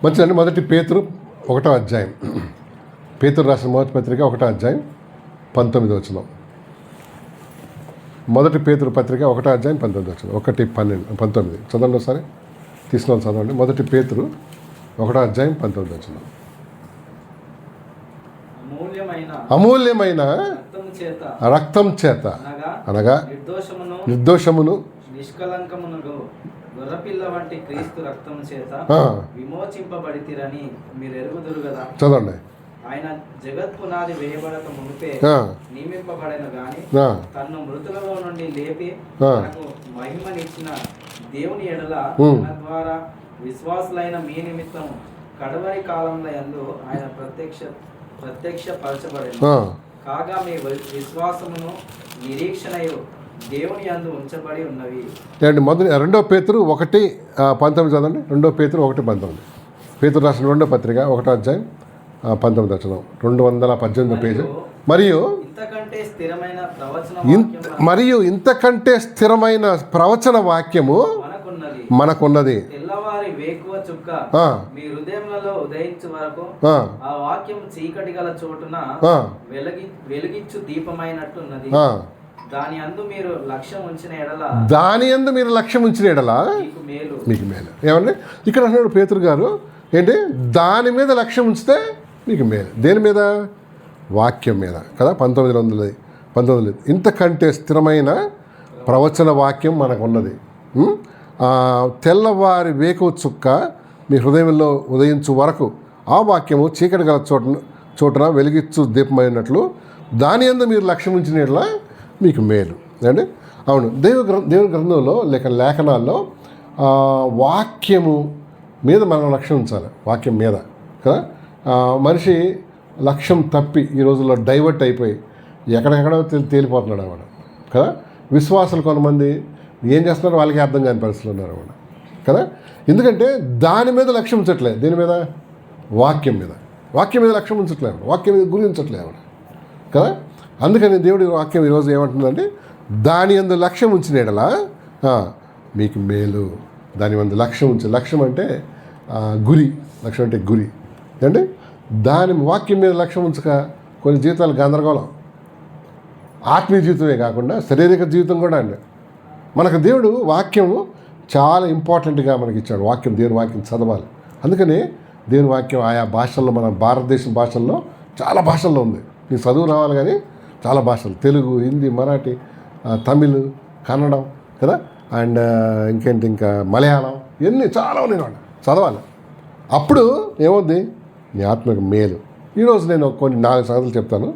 మంచిదండి. మొదటి పేతురు 1వ అధ్యాయం, పేతురు రాసిన మొదటి పత్రిక 1వ అధ్యాయం 19 మొదటి పేతురు పత్రిక 1వ అధ్యాయం 19 1:19 చదవండి ఒకసారి. తీసుకున్నాను చదవండి. మొదటి పేతురు 1వ అధ్యాయం 19 అమూల్యమైన రక్తం చేత అనగా నిర్దోషమును నిష్కలంకమును గొర్రెపిల్ల వంటి క్రీస్తు రక్తము చేత విమోచింపబడితిరని మీరు ఎరుగుదురు కదా. చదవండి. ఆయన జగత్ పునాది వేయబడక మునిపే నియమింపబడిన గాని తన్ను మృతులలో నుండి లేపి మనకు మహిమనిచ్చిన దేవుని ఎడల మన ద్వారా విశ్వాసులైన మీ నిమిత్తం కడవరి కాలంలో యందు ఆయన ప్రత్యక్షపరచబడింది. కాగా మీ విశ్వాసమును నిరీక్షణయు దేవుని యందు ఉంచబడి ఉన్నవి. మొదటి 2వ పేతురు 1:19 చదవండి. 2వ పేతురు 1:19 పేతురు రాసిన 2వ పత్రిక 1వ అధ్యాయం 19 218 పేజీ. మరియు ఇంతకంటే స్థిరమైన ప్రవచన వాక్యము మనకున్నది. తెల్లవారి వేకువ చుక్క మీ హృదయములలో ఉదయించు వరకు ఆ వాక్యం చీకటి గల చోటున వెలుగిచ్చు దీపమైనట్టున్నది. దాని యందు మీరు లక్ష్యం ఉంచిన ఎడల మీకు మేలు. ఏమండి ఇక్కడ అన్నాడు పేతురు గారు, ఏంటి దాని మీద లక్ష్యం ఉంచితే మీకు మేలు. దేని మీద? వాక్యం మీద కదా. 19 ఇంతకంటే స్థిరమైన ప్రవచన వాక్యం మనకు ఉన్నది. తెల్లవారి వేకువ చుక్క మీ హృదయంలో ఉదయించు వరకు ఆ వాక్యము చీకటి గల చోటున వెలిగిచ్చు దీపమైనట్లు దాని యందు మీరు లక్ష్యం ఉంచిన ఎడల మీకు మేలు అండి. అవును, దేవుని గ్రంథంలో లేఖనాల్లో వాక్యము మీద మనం లక్ష్యం ఉంచాలి. వాక్యం మీద కదా. మనిషి లక్ష్యం తప్పి ఈ రోజుల్లో డైవర్ట్ అయిపోయి ఎక్కడెక్కడో తేలిపోతున్నాడు అన్నమాట కదా. విశ్వాసాలు కొంతమంది ఏం చేస్తున్నారో వాళ్ళకి అర్థం కాని పరిస్థితులు ఉన్నారు అన్నమాట కదా. ఎందుకంటే దాని మీద లక్ష్యం ఉంచట్లేదు, దేని మీద? వాక్యం మీద లక్ష్యం ఉంచట్లేదు, వాక్యం మీద గురి ఉంచట్లేదు కదా. అందుకని దేవుడి వాక్యం ఈరోజు ఏమంటుందంటే దాని యందు లక్ష్యం ఉంచిన ఎడల మీకు మేలు. దాని యందు లక్ష్యం అంటే గురి. లక్ష్యం అంటే గురి అంటే దాని వాక్యం మీద లక్ష్యం ఉంచక కొన్ని జీవితాలు గందరగోళం. ఆత్మీయ జీవితమే కాకుండా శారీరక జీవితం కూడా అండి. మనకు దేవుడు వాక్యం చాలా ఇంపార్టెంట్గా మనకి ఇచ్చాడు. దేవుని వాక్యం చదవాలి. అందుకని దేవుని వాక్యం ఆయా భాషల్లో, మన భారతదేశం భాషల్లో చాలా భాషల్లో ఉంది. నీకు చదువు రావాలి కానీ చాలా భాషలు, తెలుగు, హిందీ, మరాఠీ, తమిళ్, కన్నడం కదా, అండ్ ఇంకా మలయాళం, ఇవన్నీ చాలా ఉన్నాయి వాళ్ళు చదవాలి. అప్పుడు ఏమవుద్ది? నీ ఆత్మకు మేలు. ఈరోజు నేను కొన్ని 4 సంగతులు చెప్తాను.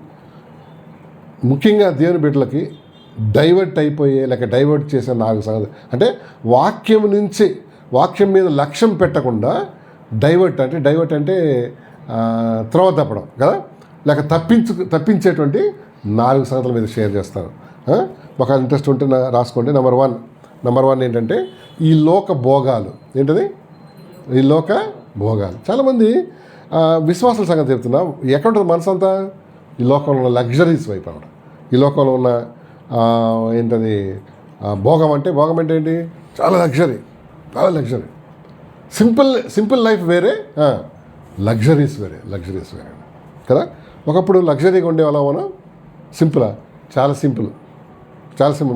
ముఖ్యంగా దేవుని బిడ్డలకి డైవర్ట్ చేసే 4 సంగతులు. అంటే వాక్యం మీద లక్ష్యం పెట్టకుండా డైవర్ట్ అంటే త్రోవ తప్పడం కదా, లేక తప్పించేటువంటి 4 సంగతుల మీద షేర్ చేస్తాను. ఒక ఇంట్రెస్ట్ ఉంటే రాసుకోండి. నెంబర్ వన్ ఏంటంటే ఈ లోక భోగాలు. ఏంటది? ఈ లోక భోగాలు. చాలామంది విశ్వాసాల సంగతి చెప్తున్నా, ఎక్కడ ఉంటుంది మనసు అంతా? ఈ లోకంలో ఉన్న లగ్జరీస్ వైపు అన్నమాట. ఈ లోకంలో ఉన్న ఏంటది భోగం అంటే ఏంటి? చాలా లగ్జరీ. సింపుల్ లైఫ్ వేరే, లగ్జరీస్ వేరే కదా. ఒకప్పుడు లగ్జరీగా ఉండేవాళ్ళం మనం, చాలా సింపుల్.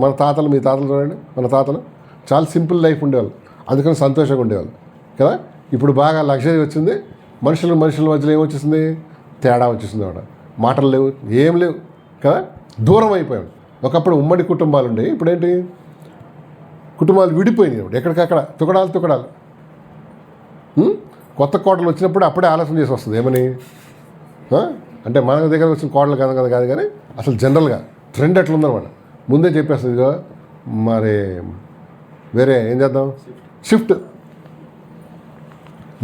మన తాతలు, మీ తాతలు చూడండి, మన తాతలు చాలా సింపుల్ లైఫ్ ఉండేవాళ్ళు, అందుకని సంతోషంగా ఉండేవాళ్ళు కదా. ఇప్పుడు బాగా లగ్జరీ వచ్చింది. మనుషుల మధ్యలో ఏమొచ్చేసింది? తేడా వచ్చేసింది అన్నమాట. మాటలు లేవు, ఏం లేవు కదా, దూరం అయిపోయాడు. ఒకప్పుడు ఉమ్మడి కుటుంబాలు ఉండేవి, ఇప్పుడేంటి? కుటుంబాలు విడిపోయినాయి. ఎక్కడికక్కడ తుకడాలు. కొత్త కోటలు వచ్చినప్పుడు అప్పుడే ఆలోచన చేసి వస్తుంది. ఏమని అంటే మన దగ్గర వచ్చిన కోటలు కాదు కానీ అసలు జనరల్గా ట్రెండ్ ఎట్లుందన్నమాట. ముందే చెప్పేస్తుంది, ఇదిగో మరి వేరే ఏం చేద్దాం, షిఫ్ట్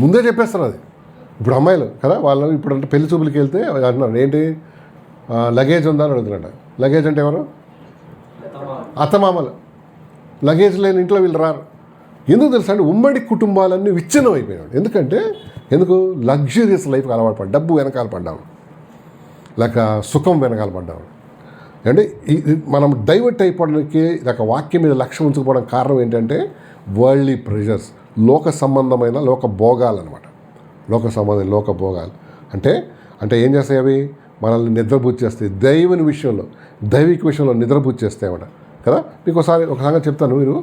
ముందే చెప్పేస్తారు. అది ఇప్పుడు అమ్మాయిలు కదా, వాళ్ళు ఇప్పుడు అంటే పెళ్లి చూపులకి వెళ్తే అంటున్నారు, ఏంటి లగేజ్ ఉందా అని అడుగుతున్నాడు. లగేజ్ అంటే ఎవరు? అత్తమామలు. లగేజ్ లేని ఇంట్లో వీళ్ళు రారు. ఎందుకు తెలుసా అంటే ఉమ్మడి కుటుంబాలన్నీ విచ్ఛిన్నం అయిపోయాడు. ఎందుకు లగ్జరియస్ లైఫ్కి అలవాటు పడ్డాడు, డబ్బు వెనకాల పడ్డాము, లేక సుఖం వెనకాల పడ్డాము. అంటే మనం డైవర్ట్ అయిపోవడానికి లేక వాక్యం మీద లక్ష్యం ఉంచుకోవడానికి కారణం ఏంటంటే వరల్డ్లీ ప్రెషర్స్, లోక సంబంధమైన లోక భోగాలు అనమాట. లోక సంబంధం లోక భోగాలు అంటే అంటే ఏం చేస్తాయి అవి? మనల్ని నిద్రపుచ్చేస్తాయి. దైవుని విషయంలో, దైవిక విషయంలో నిద్రపుచ్చేస్తాయి అన్నమాట కదా. మీకు ఒక సంగతి చెప్తాను, మీరు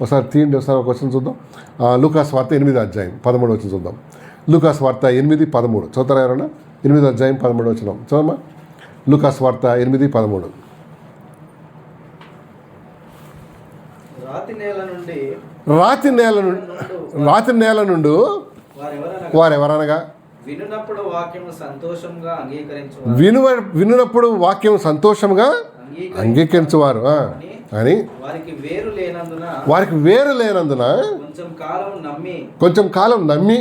ఒకసారి తీయండి. ఒకసారి ఒక వచనం చూద్దాం. లూకాసు వార్త 8వ అధ్యాయం 13వ వచనం చూద్దాం. లూకాసు వార్త 8:13 చదువుతారా ఎవరన్నా? 8వ అధ్యాయం 13వ వచనం చదవమ్మా. లూకాసు వార్త 8:13. రాతి నేల నుండి వారెవరనగా వినునప్పుడు వాక్యము సంతోషంగా అంగీకరించువారు అని వారికి వేరు లేనందున కొంచెం కాలం నమ్మి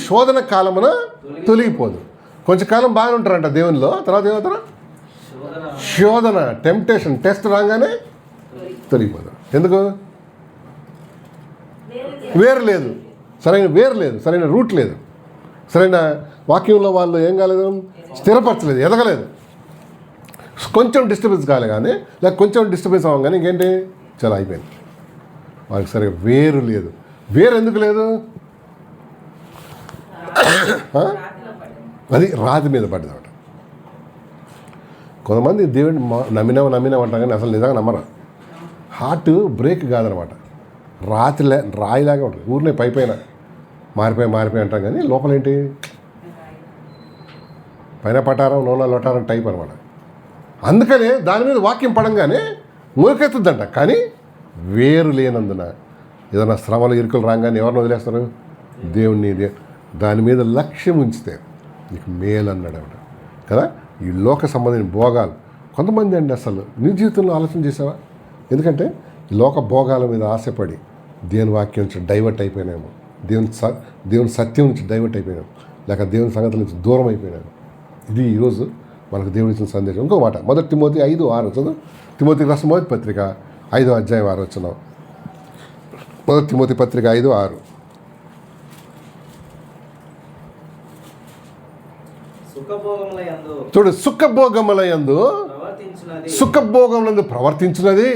శోధన కాలమున తొలగిపోదు. కొంచెం కాలం బాగానే ఉంటారంట దేవునిలో, తర్వాత ఏమవుతారు? శోధన, టెంప్టేషన్, టెస్ట్ రాగానే తొలగిపోదు. ఎందుకు? వేరు లేదు, సరైన రూట్ లేదు, సరైన వాక్యంలో వాళ్ళు ఏం కాలేదు, స్థిరపరచలేదు, ఎదగలేదు. కొంచెం డిస్టర్బెన్స్ కాలే కానీ, లేక కొంచెం డిస్టర్బెన్స్ అవ్వగానే ఇంకేంటి చాలా అయిపోయింది. వాళ్ళకి సరిగ్గా వేరు లేదు. వేరు ఎందుకు లేదు? అది రాతి మీద పడ్డదన్నమాట. కొంతమంది దేవుడిని నమ్మినామంటాం కానీ అసలు నిజంగా నమ్మరు. హార్ట్ బ్రేక్ కాదనమాట, రాయిలాగే ఉంటుంది. ఊరినే పైన మారిపోయి అంటాం కానీ లోపల ఏంటి? పైన పటారం లోన లొటారం టైప్ అనమాట. అందుకనే దాని మీద వాక్యం పడంగానే మురికెత్తుద్దంట. కానీ వేరు లేనందున ఏదైనా శ్రమలు ఇరుకులు రాగానే ఎవరిని వదిలేస్తారు? దేవుణ్ణి. దాని మీద లక్ష్యం ఉంచితే నీకు మేలు అన్నాడు అనమాట కదా. ఈ లోక సంబంధించిన భోగాలు కొంతమంది అండి అసలు నీ జీవితంలో ఆలోచన చేసావా? ఎందుకంటే ఈ లోక భోగాల మీద ఆశపడి దేవుని వాక్యం నుంచి డైవర్ట్ అయిపోయినాము, దేవుని సత్యం నుంచి డైవర్ట్ అయిపోయినాము, లేక దేవుని సంగతుల నుంచి దూరం అయిపోయినాము. ఇది ఈరోజు మనకు దేవుడు ఇచ్చిన సందేశం. ఇంకో మాట, 1 తిమోతి 5:6 చదువు. తిమోతికి రాసిన మొదటి పత్రిక 5వ అధ్యాయం 6 వచనం. 1 తిమోతి పత్రిక 5:6. చూడు, సుఖభోగములయందు ప్రవర్తించినది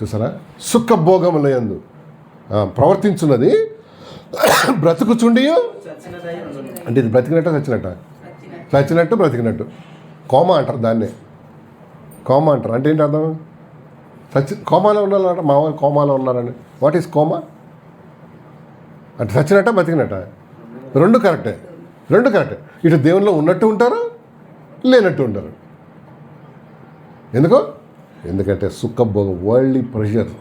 చూసారా? సుఖభోగములయందు ప్రవర్తించున్నది బ్రతుకుచుండియో అంటే ఇది చచ్చినట్టు బ్రతికినట్టు. కోమా అంటారు దాన్నే, కోమా అంటారు. అంటే ఏంటి అర్థం? కోమాలో ఉన్నారంట, మా వాళ్ళు కోమాలో ఉన్నారని. What is coma? అంటే చచ్చినట్ట బ్రతికినట్ట? రెండు కరెక్టే. ఇటు దేవునిలో ఉన్నట్టు ఉంటారు, లేనట్టు ఉంటారు. ఎందుకంటే సుఖభోగం, వరల్డ్లీ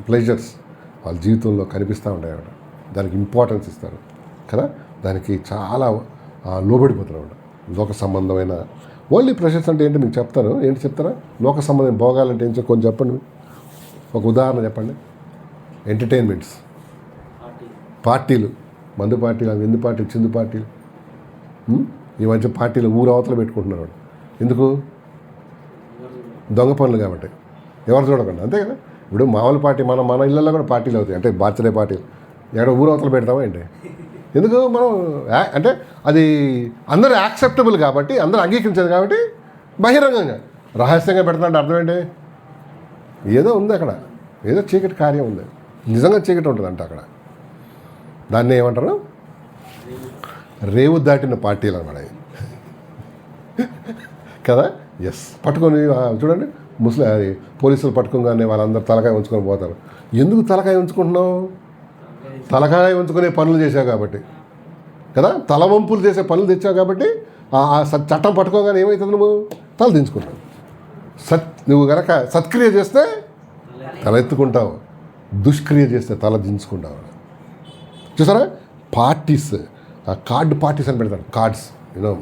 ప్లెజర్స్ వాళ్ళ జీవితంలో కనిపిస్తూ ఉంటాయి అన్నమాట. దానికి ఇంపార్టెన్స్ ఇస్తారు కదా, దానికి చాలా లోబడిపోతారు అన్నమాట. లోక సంబంధమైన వరల్డ్లీ ప్లెజర్స్ అంటే ఏంటి మీకు చెప్తాను. ఏంటి చెప్తారా? లోక సంబంధమైన భోగాలంటే ఏంటో కొంచెం చెప్పండి. ఒక ఉదాహరణ చెప్పండి. ఎంటర్టైన్మెంట్స్, పార్టీలు, మందు పార్టీలు, ఎందు పార్టీలు, చిందు పార్టీలు. ఈ మధ్య పార్టీలు ఊరు అవతల పెట్టుకుంటున్నారు. ఎందుకు? దొంగ పనులు కాబట్టి, ఎవరు చూడకుండా. అంతే కదా. ఇప్పుడు మామూలు పార్టీ మన ఇళ్ళల్లో కూడా పార్టీలు అవుతాయి. అంటే బర్త్డే పార్టీలు ఎక్కడో ఊరు అవతల పెడతామా ఏంటి? ఎందుకు? మనం అంటే అది అందరూ యాక్సెప్టబుల్ కాబట్టి, అందరూ అంగీకరించారు కాబట్టి బహిరంగంగా రహస్యంగా పెడతానంటే అర్థం ఏంటి? ఏదో ఉంది అక్కడ, ఏదో చీకటి కార్యం ఉంది. నిజంగా చీకటి ఉంటుందంట అక్కడ. దాన్ని ఏమంటారు? రేవు దాటిన పార్టీలు అన్నమాట కదా. ఎస్, పట్టుకొని చూడండి, పోలీసులు పట్టుకోగానే వాళ్ళందరూ తలకాయ ఉంచుకొని పోతారు. ఎందుకు తలకాయ ఉంచుకుంటున్నావు? తలకాయ ఉంచుకునే పనులు చేసావు కాబట్టి కదా, తలవంపులు చేసే పనులు తెచ్చావు కాబట్టి చట్టం పట్టుకోగానే ఏమవుతుంది? నువ్వు తల దించుకుంటావు. నువ్వు కనుక సత్క్రియ చేస్తే తల ఎత్తుకుంటావు, దుష్క్రియ చేస్తే తల దించుకుంటావు. చూసారా? పార్టీస్, కార్డు పార్టీస్ అని పెడతారు. కార్డ్స్,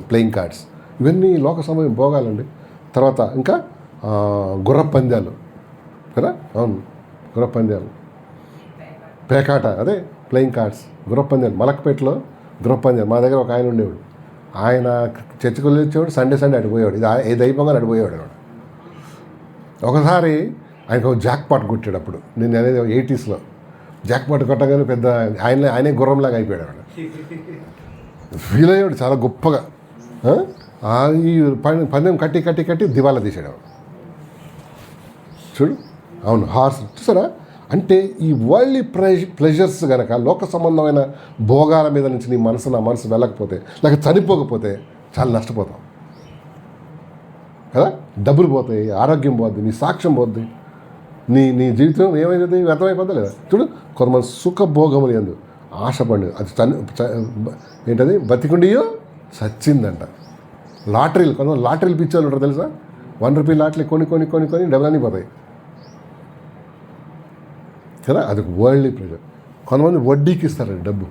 ప్లేయింగ్ కార్డ్స్, ఇవన్నీ లోక సమయం భోగాలండి. తర్వాత ఇంకా గుర్రపు పందాలు కదా. అవును, గుర్రపు పందాలు, పేకాట, అదే ప్లేయింగ్ కార్డ్స్, గుర్రపు పందాలు. మలక్పేటలో గుర్రపు పందాలు. మా దగ్గర ఒక ఆయన ఉండేవాడు. ఆయన చర్చికి వచ్చేవాడు, సండే అటు పోయేవాడు. ఇది అయిపోగానే అటు పోయేవాడు అనమాట. ఒకసారి ఆయనకు ఒక జాక్ పాట్ కొట్టాడు. అప్పుడు నేను అనేది 80s జాక్ పాట్ కొట్టగానే పెద్ద ఆయనే గుర్రంలాగా అయిపోయాడు అనమాట. ఫీల్ అయ్యాడు చాలా గొప్పగా. ఈ పందెం కట్టి దివాలా తీసాడు. చూడు, అవును, హార్స్ చూసారా? అంటే ఈ వరల్డ్లీ ప్లెజర్స్ కనుక లోక సంబంధమైన భోగాల మీద నుంచి నీ మనసు నా మనసు వెళ్ళకపోతే లేక చనిపోకపోతే చాలా నష్టపోతాం కదా. డబ్బులు పోతాయి, ఆరోగ్యం పోద్ది, నీ సాక్ష్యం పోద్ది, నీ జీవితం ఏమైపోతుంది, వ్యర్థమైపోద్దా లేదా. చూడు, కొంతమంది సుఖభోగములు ఎందు ఆశపడి అది ఏంటది బతికుండియో చచ్చిందంట. లాటరీలు, కొంతమంది లాటరీలు పిచ్చేవాళ్ళు ఉంటారు తెలుసా. ₹1 లాటరీ కొని డబ్బులన్నీ పోతాయి కదా. అది వరల్డ్లీ ప్రెజర్. కొంతమంది వడ్డీకి ఇస్తారు డబ్బు.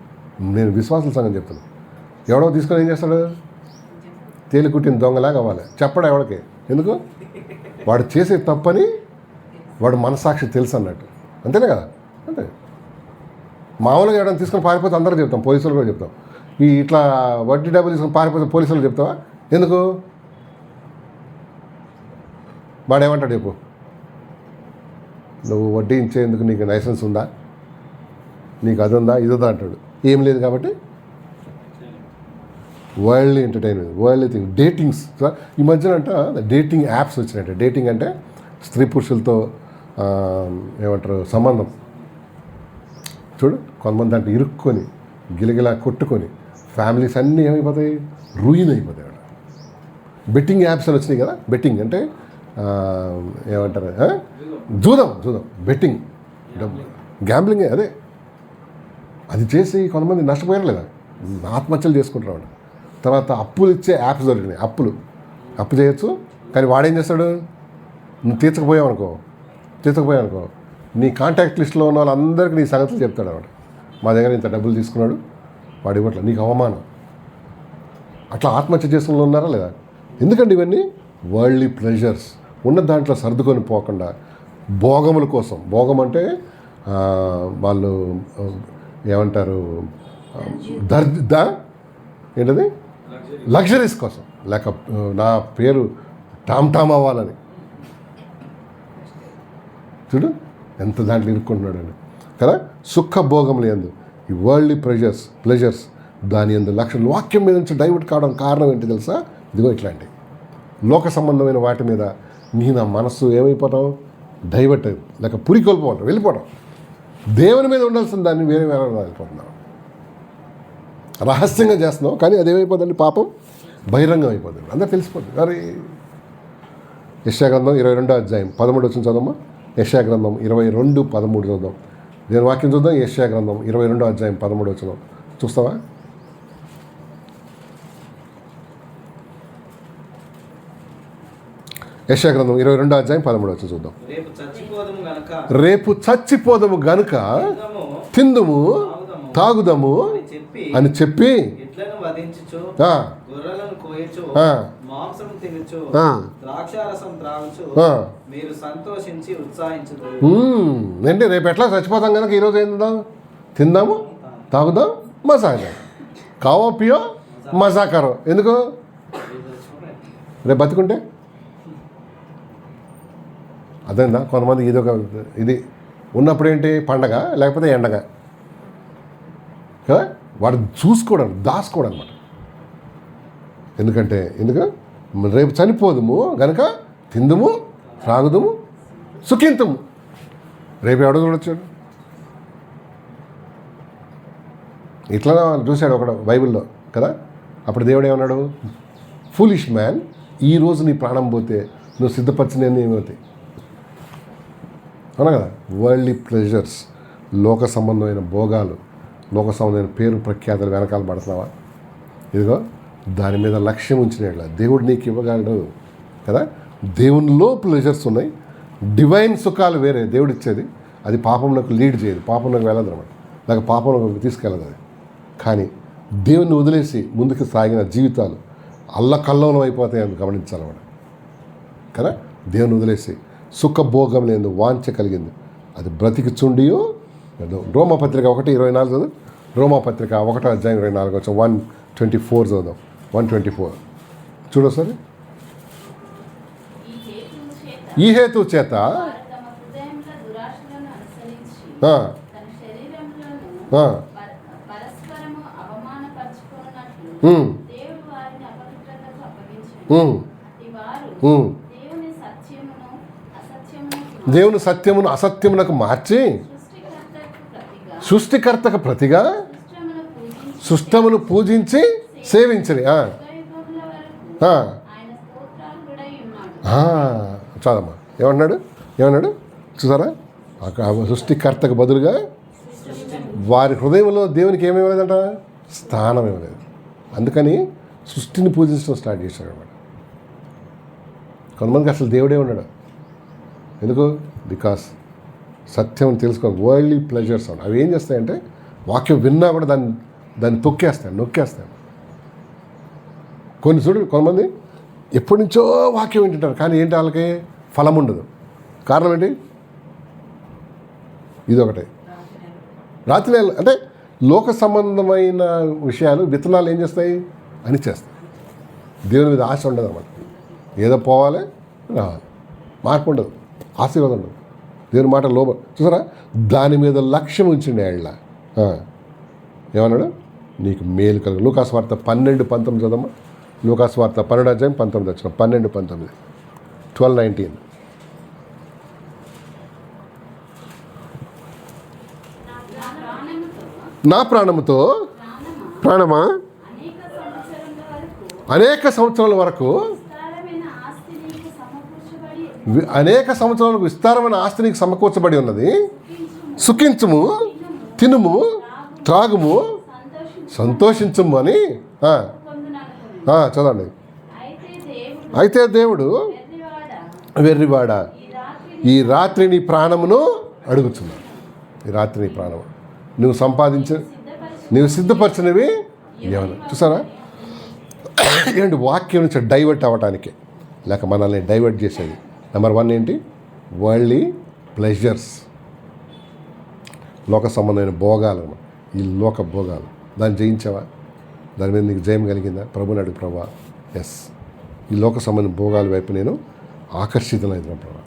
నేను విశ్వాసుల సంగతి చెప్తాను. ఎవడో తీసుకొని ఏం చేస్తాడు, తేలికుట్టిన దొంగలాగా అవ్వాలి. చెప్పడం ఎవడికి, ఎందుకు, వాడు చేసే తప్పని వాడు మనసాక్షి తెలుసు అన్నట్టు, అంతేనే కదా. అంతే. మామూలుగా ఎవడన్నా తీసుకొని పారిపోతే అందరూ చెప్తాం, పోలీసులు కూడా చెప్తాం. ఇట్లా వడ్డీ డబ్బులు తీసుకొని పారిపోతే పోలీసులు చెప్తావా, ఎందుకు, వాడేమంటాడు చెప్పు, నువ్వు వడ్డీ ఇచ్చేందుకు నీకు లైసెన్స్ ఉందా, నీకు అది ఉందా ఇది ఉందా అంటాడు. ఏం లేదు కాబట్టి worldly entertainment, worldly thing, datings. ఈ మధ్యన అంట డేటింగ్ యాప్స్ వచ్చినాయంట. డేటింగ్ అంటే స్త్రీ పురుషులతో ఏమంటారు సంబంధం. చూడు, కొంతమంది అంటే ఇరుక్కొని గిలగిలా కొట్టుకొని ఫ్యామిలీస్ అన్నీ ఏమైపోతాయి, రూయిన్ అయిపోతాయి. బెట్టింగ్ యాప్స్ అని వచ్చినాయి కదా. బెట్టింగ్ అంటే ఏమంటారు, జూదం, బెట్టింగ్, డబ్బు, గ్యాంబ్లింగ్. అదే, అది చేసి కొంతమంది నష్టపోయారు లేదా, ఆత్మహత్యలు చేసుకుంటున్నాడు. తర్వాత అప్పులు ఇచ్చే యాప్స్ దొరికినాయి. అప్పు చేయొచ్చు, కానీ వాడేం చేస్తాడు, నువ్వు తీర్చకపోయావు అనుకో నీ కాంటాక్ట్ లిస్ట్లో ఉన్న వాళ్ళందరికీ నీ సంగతులు చెప్తాడు. వాడు మా దగ్గర ఇంత డబ్బులు తీసుకున్నాడు, వాడు ఇవ్వట్లేదు, నీకు అవమానం. అట్లా ఆత్మహత్య చేసుకుని ఉన్నారా లేదా. ఎందుకంటే ఇవన్నీ వరల్డ్లీ ప్లెజర్స్. ఉన్న దాంట్లో సర్దుకొని పోకుండా భోగముల కోసం, భోగం అంటే వాళ్ళు ఏమంటారు, ఏంటది, లగ్జరీస్ కోసం, లేక నా పేరు టామ్ అవ్వాలని. చూడు ఎంత దాంట్లో ఇరుక్కుంటున్నాడు అని కదా. సుఖభోగములు ఎందు ఈ వరల్డ్లీ ప్లెజర్స్ దాని ఎందు లక్షలు వాక్యం మీద నుంచి డైవర్ట్ కావడం కారణం ఏంటి తెలుసా. ఇదిగో ఇట్లాంటి లోక సంబంధమైన వాటి మీద నా మనస్సు ఏమైపోవటం, డైవర్ట్ లేక పురికొల్పోవటం, వెళ్ళిపోవడం. దేవుని మీద ఉండాల్సిన దాన్ని వేరే వెళ్ళిపోతున్నాం. రహస్యంగా చేస్తున్నాం, కానీ అదేమైపోతుంది, పాపం బహిరంగం అయిపోతుంది, అందరూ తెలిసిపోతుంది. మరి యెషయా గ్రంథం 22:13 చదవమ్మా. యెషయా గ్రంథం 22:13 చదువుదాం. నేను వాక్యం చూద్దాం. యెషయా గ్రంథం 22:13 చూస్తావా. యెషయా గ్రంథం 22:13 చూద్దాం. రేపు చచ్చిపోదము గనుక తిందుము తాగుదము అని చెప్పి ఏంటి, రేపు ఎట్లా చచ్చిపోతాం కనుక ఈరోజు ఏం తిందాము తాగుదాం మజాగా కావో పియో మజాకరో. ఎందుకు, రేపు బతుకుంటే అదేందా. కొంతమంది ఇదొక ఇది ఉన్నప్పుడు ఏంటి పండగ, లేకపోతే ఎండగ కదా. వాడు చూసుకోవడం, దాచుకోవడం అనమాట. ఎందుకు రేపు చనిపోదుము గనక తిందుము త్రాగుదుము సుఖింతుము. రేపు ఎవడో చూడొచ్చాడు. ఇట్లా చూశాడు ఒకడు బైబిల్లో కదా. అప్పుడు దేవుడు ఏమన్నాడు, ఫూలిష్ మ్యాన్, ఈరోజు నీ ప్రాణం పోతే నువ్వు సిద్ధపరిచినవి ఏమవుతాయి, అవునా కదా. వరల్డ్లీ ప్లెజర్స్, లోక సంబంధమైన భోగాలు, లోక సంబంధమైన పేరు ప్రఖ్యాతలు వెనకాల పడుతున్నావా. ఇదిగో దాని మీద లక్ష్యం ఉంచినట్ల దేవుడు నీకు ఇవ్వగలడు కదా. దేవునిలో ప్లెజర్స్ ఉన్నాయి, డివైన్ సుఖాలు వేరే దేవుడు ఇచ్చేది. అది పాపంలోకి లీడ్ చేయదు, పాపంలోకి వెళ్ళదు అనమాట, లేక పాపంలోకి తీసుకెళ్ళదు అది. కానీ దేవుణ్ణి వదిలేసి ముందుకు సాగిన జీవితాలు అల్లకల్లోలం అయిపోతాయని గమనించాలన్నమాట కదా. దేవుని వదిలేసి సుఖభోగం లేదు వాంఛ కలిగింది, అది బ్రతికి చుండియో. రోమాపత్రిక 1:24 చదువు. రోమాపత్రిక 1:24 1:24 చదువుదాం. 1:24 చూడు సరే. ఈ హేతు చేత దేవుని సత్యమును అసత్యమునకు మార్చి సృష్టికర్తకు ప్రతిగా సృష్టమును పూజించి సేవించని. చాలమ్మా, ఏమన్నాడు చూసారా? సృష్టికర్తకు బదులుగా వారి హృదయంలో దేవునికి ఏమేమి లేదంట, స్థానం ఇవ్వలేదు. అందుకని సృష్టిని పూజించడం స్టార్ట్ చేశాడు అనమాట. కొంతమందికి అసలు దేవుడే ఉన్నాడు. ఎందుకు? బికాస్ సత్యం తెలుసుకో, వరల్డ్లీ ప్లెజర్స్ అవి ఏం చేస్తాయంటే వాక్యం విన్నా కూడా దాన్ని నొక్కేస్తాను. కొంతమంది ఎప్పటి నుంచో వాక్యం వింటుంటారు, కానీ ఏంటి వాళ్ళకి ఫలం ఉండదు. కారణం ఏంటి? ఇదొకటే. రాత్రి నెల అంటే లోక సంబంధమైన విషయాలు విత్తనాలు ఏం చేస్తాయి అని చేస్తాయి. దేవుని మీద ఆశ ఉండదు అన్నమాట. ఏదో పోవాలి రావాలి, మార్పు ఉండదు, ఆశీర్వాదం ఉండదు. దేవుని మాట లోబ చూసారా? దాని మీద లక్ష్యం ఉంచింది ఏళ్ళ. ఏమన్నాడు? నీకు మేలు కలుగు. లూకాసు వార్త 12:19 చదమ్మా. లూకాసు వార్త 12:19 12:19 12:19. నా ప్రాణముతో ప్రాణమా అనేక సంవత్సరాల వరకు విస్తారమైన ఆస్తి నీకు సమకూర్చబడి ఉన్నది. సుఖించుము, తినుము, త్రాగుము, సంతోషించుము అని చదవండి. అయితే దేవుడు వెర్రివాడా, ఈ రాత్రి నీ ప్రాణమును అడుగుతున్నాడు. ఈ రాత్రి నీ ప్రాణము నువ్వు సిద్ధపరిచినవి ఏమన్నా చూసారా? ఏంటి? వాక్యం నుంచి డైవర్ట్ అవ్వటానికి, లేక మనల్ని డైవర్ట్ చేసేది. నెంబర్ 1 ఏంటి? వరల్డ్లీ ప్లెజర్స్, లోక సంబంధమైన భోగాలు. ఈ లోక భోగాలు దాన్ని జయించావా? దాని మీద నీకు జయం కలిగిందా? ప్రభుని అడుగు, ప్రభా ఎస్, ఈ లోక సంబంధమైన భోగాల వైపు నేను ఆకర్షితులైన ప్రభా.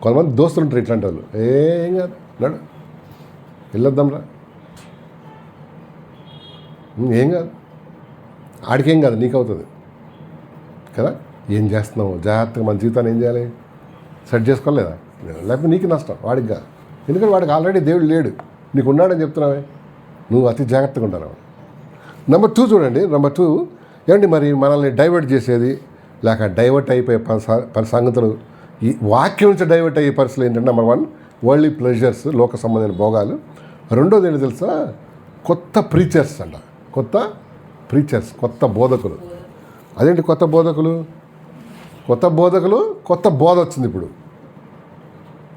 కొంతమంది దోస్తులు ఉంటారు ఇట్లాంటి వాళ్ళు, ఏం కాదు నడు వెళ్ళొద్దాంరా, ఏం కాదు, ఆడికేం కాదు, నీకు అవుతుంది కదా. ఏం చేస్తున్నావు? జాగ్రత్తగా మన జీవితాన్ని ఏం చేయాలి? సెట్ చేసుకోలేదా? లేకపోతే నీకు నష్టం, వాడికి కాదు. ఎందుకంటే వాడికి ఆల్రెడీ దేవుడు లేడు, నీకు ఉన్నాడని చెప్తున్నావే. నువ్వు అతి జాగ్రత్తగా ఉంటావు. నెంబర్ 2 చూడండి. నెంబర్ 2 ఏంటి? మరి మనల్ని డైవర్ట్ చేసేది, లేక డైవర్ట్ అయిపోయే సంగతులు, ఈ వాక్యం నుంచి డైవర్ట్ అయ్యే పరిస్థితులు ఏంటంటే నెంబర్ 1 వరల్డ్లీ ప్లెజర్స్, లోక సంబంధమైన భోగాలు. రెండోది ఏంటి తెలుసా? కొత్త ప్రీచర్స్ అంట. కొత్త బోధకులు. అదేంటి కొత్త బోధకులు? కొత్త బోధ వచ్చింది ఇప్పుడు,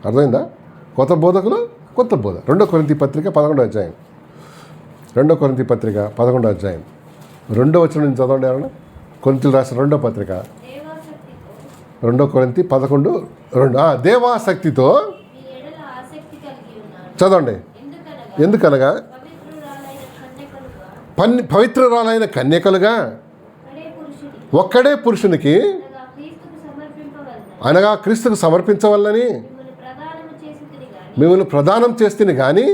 అర్థమైందా? కొత్త బోధకులు, కొత్త బోధ. 2 కొరింథీ పత్రిక 11వ అధ్యాయం. 2 కొరింథీ పత్రిక 11వ అధ్యాయం 2వ వచనం నుంచి చదవండి. ఏమన్నా కొరింథీయులు రాసిన 2వ పత్రిక 2 కొరింథీ 11:2. దేవాసక్తితో చదవండి. ఎందుకనగా పవిత్రురాలైన కన్యకలుగా ఒక్కడే పురుషునికి అనగా క్రీస్తుకు సమర్పించవల్లని మిమ్మల్ని ప్రదానం చేస్తుంది. కానీ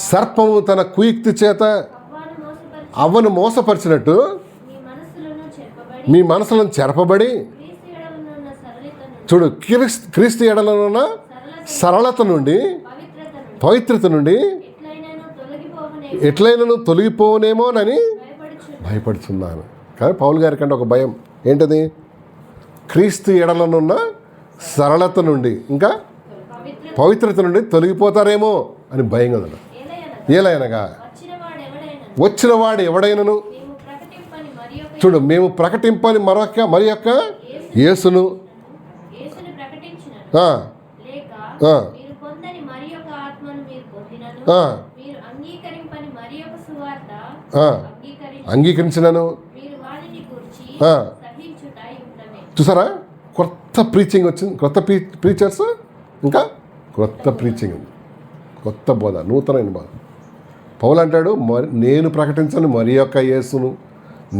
సర్పము తన కుయుక్తి చేత అవ్వను మోసపరిచినట్టు మీ మనసులను చెరపబడి, చూడు, క్రీస్తు ఎడలనున్న సరళత నుండి, పవిత్రత నుండి ఎట్లయినను తొలగిపోనేమోనని భయపడుతున్నాను. కానీ పౌలు గారి కంటే ఒక భయం ఏంటది? క్రీస్తు ఎడలనున్న సరళత నుండి, ఇంకా పవిత్రత నుండి తొలగిపోతారేమో అని భయం కదా. ఏలైనగా వచ్చినవాడు ఎవడైనను, చూడు, మేము ప్రకటింపని మరి యొక్క యేసును అంగీకరించినను. చూసారా? కొత్త ప్రీచింగ్ వచ్చింది, కొత్త ప్రీచర్స్, ఇంకా కొత్త ప్రీచింగ్ ఉంది, కొత్త బోధ, నూతనమైన బోధ. పౌలు అంటాడు, నేను ప్రకటించను మరి యొక్క యేసును,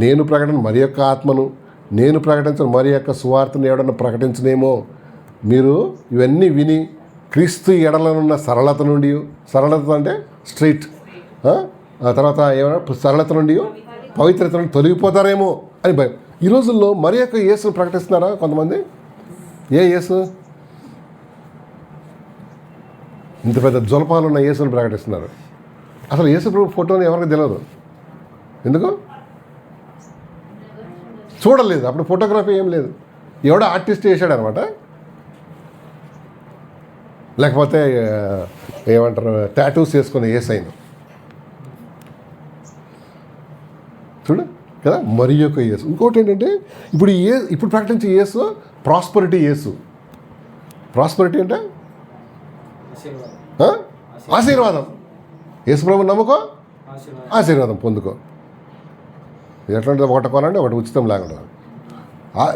నేను ప్రకటన మరి యొక్క ఆత్మను, నేను ప్రకటించను మరి యొక్క సువార్తను ఎవడన్నా ప్రకటించనేమో. మీరు ఇవన్నీ విని క్రీస్తు ఎడలనున్న సరళత నుండి, సరళత అంటే స్ట్రైట్, ఆ తర్వాత ఏమన్నా సరళత నుండి పవిత్రత నుండి తొలగిపోతారేమో అని భయం. ఈ రోజుల్లో మరి యొక్క యేసును ప్రకటిస్తున్నారా కొంతమంది? ఏ యేసు? ఇంత పెద్ద జులపాలు ఉన్న యేసుని ప్రకటిస్తున్నారు. అసలు యేసు ప్రభు ఫోటోని ఎవరికి తెలియదు. ఎందుకు చూడలేదు, అప్పుడు ఫోటోగ్రఫీ ఏం లేదు. ఎవడో ఆర్టిస్ట్ చేశాడు అనమాట. లేకపోతే ఏమంటారు, టాటూస్ వేసుకుని యేసైను చూడు కదా. మరి యొక్క యేసు. ఇంకోటి ఏంటంటే ఇప్పుడు ప్రకటించే యేసు ప్రాస్పరిటీ యేసు. ప్రాస్పరిటీ అంటే ఆశీర్వాదం. యేసు ప్రభు నమ్ముకో, ఆశీర్వాదం పొందుకో. ఎట్లాంటిది ఒకటి కొనండి, ఒకటి ఉచితం లేకుండా.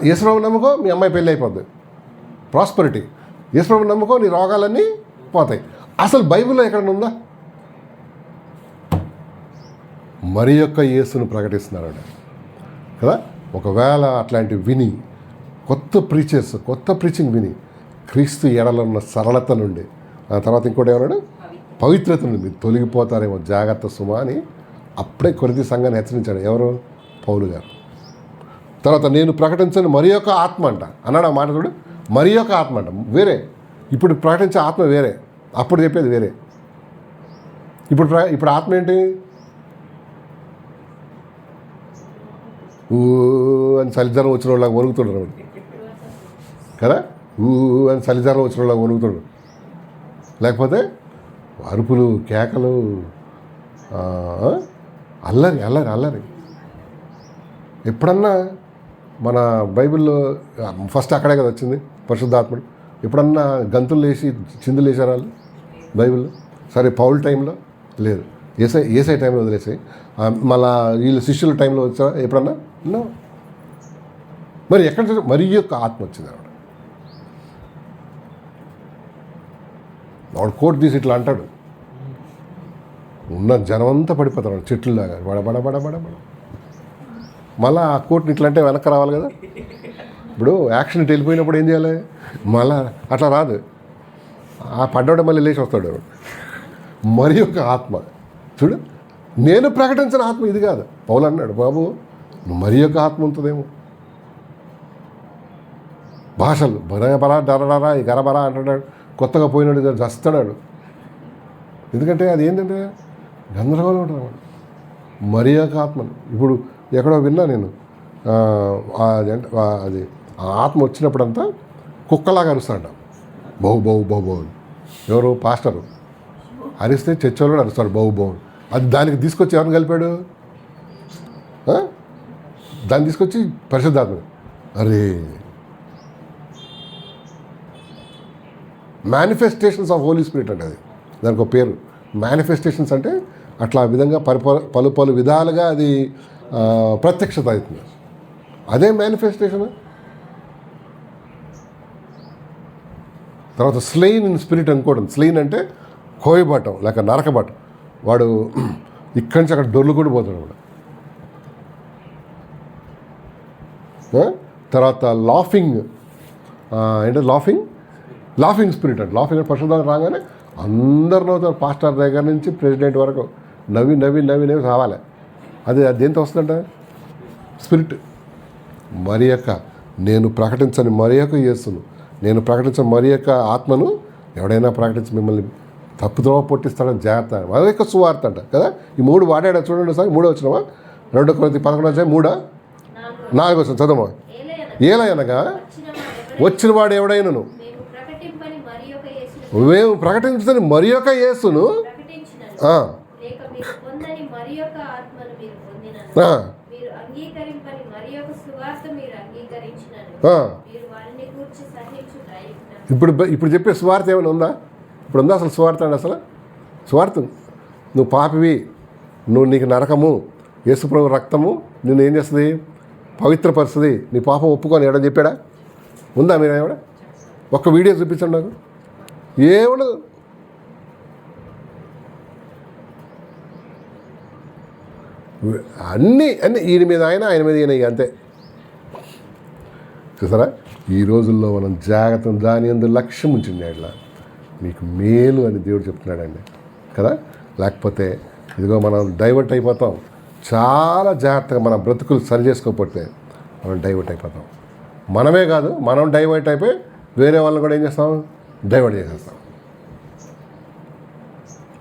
యేసు ప్రభు నమ్ముకో, మీ అమ్మాయి పెళ్ళి అయిపోద్ది. ప్రాస్పరిటీ. యేసు ప్రభు నమ్ముకో, నీ రోగాలన్నీ పోతాయి. అసలు బైబిల్లో ఎక్కడ ఉందా? మరి యొక్క యేసును ప్రకటిస్తున్నాడు కదా. ఒకవేళ అట్లాంటివి విని కొత్త ప్రీచింగ్ విని క్రీస్తు ఎడలో ఉన్న సరళత నుండి, ఆ తర్వాత ఇంకోటి ఏమన్నాడు, పవిత్రత నుండి మీరు తొలగిపోతారేమో జాగ్రత్త సుమా అని అప్పుడే కొరింథీ సంఘాన్ని హెచ్చరించాడు. ఎవరు? పౌలు గారు. తర్వాత నేను ప్రకటించని మరి యొక్క ఆత్మ అంట అన్నాడు. ఆ మాట చూడు, మరి యొక్క ఆత్మ అంట. వేరే. ఇప్పుడు ప్రకటించే ఆత్మ వేరే, అప్పుడు చెప్పేది వేరే. ఇప్పుడు ఆత్మ ఏంటి? ఊ అని చలిజ్వరం వచ్చిన వాళ్ళకి వణుకుతుండ్రు కదా. ఊ అని చలిజ్వరం వచ్చిన వాళ్ళకి వణుకుతుండ్రు. లేకపోతే అరుపులు, కేకలు, అల్లరి అల్లరి అల్లరి. ఎప్పుడన్నా మన బైబిల్లో ఫస్ట్ అక్కడే కదా వచ్చింది పరిశుద్ధాత్ముడు. ఎప్పుడన్నా గంతులు వేసి చిందులు వేసారు వాళ్ళు బైబిల్లో? సరే, పౌల్ టైంలో లేదు, ఏసై టైంలో వదిలేసాయి. మళ్ళా వీళ్ళు శిష్యుల టైంలో వచ్చా ఎప్పుడన్నా? నో. మరి ఎక్కడ మరి యొక్క ఆత్మ వచ్చింది ఆవిడ. వాడు కోట్ తీసి ఇట్లా అంటాడు, ఉన్న జనం అంతా పడిపోతాడు చెట్లులాగా బడ. మళ్ళీ ఆ కోట్ని ఇట్లా అంటే వెనక్కి రావాలి కదా. ఇప్పుడు యాక్షన్ ఇటు వెళ్ళిపోయినప్పుడు ఏం చేయాలి? మళ్ళా అట్లా రాదు. ఆ పడ్డాడు మళ్ళీ లేచి వస్తాడు. మరి యొక్క ఆత్మ చూడు, నేను ప్రకటించిన ఆత్మ ఇది కాదు. పౌలు అన్నాడు, బాబు మరి యొక్క ఆత్మ ఉంటుందేమో. భాషలు బరా డరడరా ఈ గరబరా అంటున్నాడు. కొత్తగా పోయినాడు చస్తాడు. ఎందుకంటే అది ఏంటంటే గందరగోళం ఉంటుంది. మరి యొక్క ఆత్మను ఇప్పుడు ఎక్కడో విన్నా నేను. అది ఆ ఆత్మ వచ్చినప్పుడంతా కుక్కలాగా అరుస్తాడు. బహు ఎవరు? పాస్టరు అరిస్తే చర్చలో అరుస్తాడు బహు. అది దానికి తీసుకొచ్చి ఎవరిని కలిపాడు? దాన్ని తీసుకొచ్చి పరిశుద్ధాత్మ. అరే, మేనిఫెస్టేషన్స్ ఆఫ్ హోలీ స్పిరిట్ అంటే అది, దానికి ఒక పేరు. మేనిఫెస్టేషన్స్ అంటే అట్లా విధంగా పలు విధాలుగా అది ప్రత్యక్షత అవుతుంది. అదే మేనిఫెస్టేషన్. తర్వాత స్లెయిన్ ఇన్ స్పిరిట్ అనుకోవడం. స్లెయిన్ అంటే కోయబట్టం లేక నరకబట్టం. వాడు ఇక్కడి నుంచి అక్కడ దొర్లు కూడా పోతాడు వాడు. తర్వాత లాఫింగ్ ఏంటంటే లాఫింగ్ స్పిరిట్ అంటే. లాఫింగ్ అంటే పరిశుద్ధాత్మ రాగానే అందరు నవ్వుతారు. పాస్టర్ దగ్గర నుంచి ప్రెసిడెంట్ వరకు నవ్వి రావాలి. అది దేంతో వస్తుందంట? స్పిరిట్. మరి యొక్క నేను ప్రకటించని మరి యొక్క యేసును, నేను ప్రకటించని మరి యొక్క ఆత్మను ఎవడైనా ప్రకటించి మిమ్మల్ని తప్పుదోవ పొట్టిస్తాడని జాగ్రత్త. మరి యొక్క సువార్త అంట కదా. ఈ 3 వాడాడు చూడండి సార్. 3 వచ్చినవా? 2 కొరింథీ 11:3 వచ్చిన చదవమా. ఏలయనగా వచ్చిన వాడు ఎవడైనను మేము ప్రకటించని మరి యొక్క యేసును ఇప్పుడు చెప్పే స్వార్థ ఏమైనా ఉందా? ఇప్పుడు ఉందా అసలు స్వార్థ అండి? అసలు స్వార్థం. నువ్వు పాపివి, నీకు నరకము, యేసుప్రభు రక్తము నిన్ను ఏం చేస్తుంది? పవిత్రపరుస్తుంది. నీ పాపం ఒప్పుకొని ఎవడని చెప్పాడా? ఉందా? మీరు ఎవడ ఒక్క వీడియో చూపించండి నాకు. ఏముండదు. అన్నీ ఈయన మీద ఆయన మీద ఈయన, అంతే. చూసారా? ఈ రోజుల్లో మనం జాగ్రత్త, దాని అందు లక్ష్యం ఉంచింది. అట్లా మీకు మేలు అని దేవుడు చెప్తున్నాడండి కదా. లేకపోతే ఇదిగో మనం డైవర్ట్ అయిపోతాం. చాలా జాగ్రత్తగా మన బ్రతుకులు సరి చేసుకోకపోతే మనం డైవర్ట్ అయిపోతాం. మనమే కాదు, మనం డైవర్ట్ అయిపోయి వేరే వాళ్ళని కూడా ఏం చేస్తాం? డైవర్ట్ చేసేస్తాం.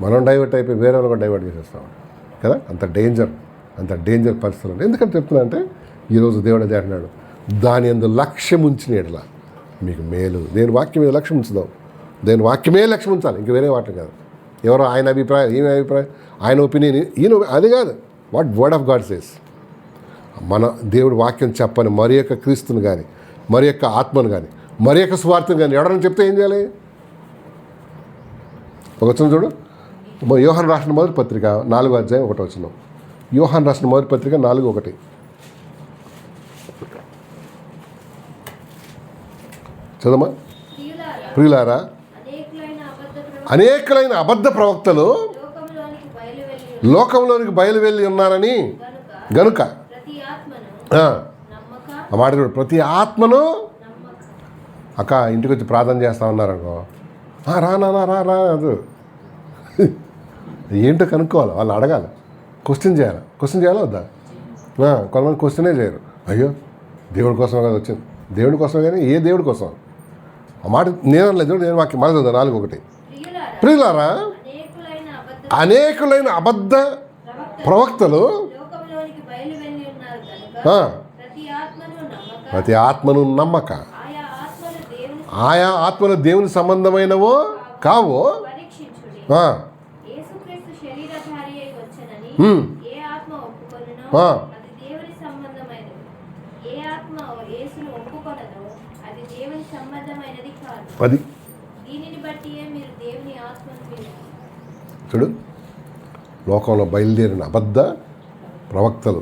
మనం డైవర్ట్ అయిపోయి వేరే వాళ్ళు కూడా డైవర్ట్ చేసేస్తాం కదా. అంత డేంజర్ పరిస్థితులు ఉంటాయి. ఎందుకంటే చెప్తున్నా అంటే ఈరోజు దేవుడు అదే అంటున్నాడు, దాని యందు లక్ష్యం ఉంచిన ఎడల మీకు మేలు. దేని వాక్యం మీద లక్ష్యం ఉంచుదాం, దేని వాక్యమే లక్ష్యం ఉంచాలి, ఇంక వేరే వాటి కాదు. ఎవరో ఆయన అభిప్రాయం, ఈమె అభిప్రాయం, ఆయన ఒపీనియన్, ఈయన అది కాదు. What word of God says. మన దేవుడు వాక్యం చెప్పని మరి యొక్క క్రీస్తుని కానీ, మరి యొక్క ఆత్మను కానీ, మరి యొక్క స్వార్థను కానీ ఎవడని చెప్తే ఏం చేయాలి? ఒక వచ్చిన చూడు, యోహాను రాసిన మొదటి పత్రిక 4వ అధ్యాయం 1వ వచనం. యోహాను రాసిన మొదటి పత్రిక 4:1. చదమ్మా. ప్రియులారా, అనేకులైన అబద్ధ ప్రవక్తలు లోకంలోనికి బయలువెళ్ళి ఉన్నారని గనుక ఆ మాట చూడు, ప్రతి ఆత్మను అక్క ఇంటికి వచ్చి ప్రార్థన చేస్తా ఉన్నారనుకో, రా అది ఏంటో కనుక్కోవాలి, వాళ్ళు అడగాలి, క్వశ్చన్ చేయాలా వద్దా? కొంతమంది క్వశ్చనే చేయరు. అయ్యో దేవుడి కోసమే కదా వచ్చింది, దేవుడి కోసమే, కానీ ఏ దేవుడి కోసం? ఆ మాట నేను లేదు, నేను వాక్యం మళ్ళీ చదువు 4:1. ప్రియులారా, అనేకులైన అబద్ధ ప్రవక్తలు ప్రతి ఆత్మను నమ్మక, ఆయా ఆత్మలు దేవుని సంబంధమైనవో కావో అది చూడు. లోకంలో బయలుదేరిన అబద్ధ ప్రవక్తలు,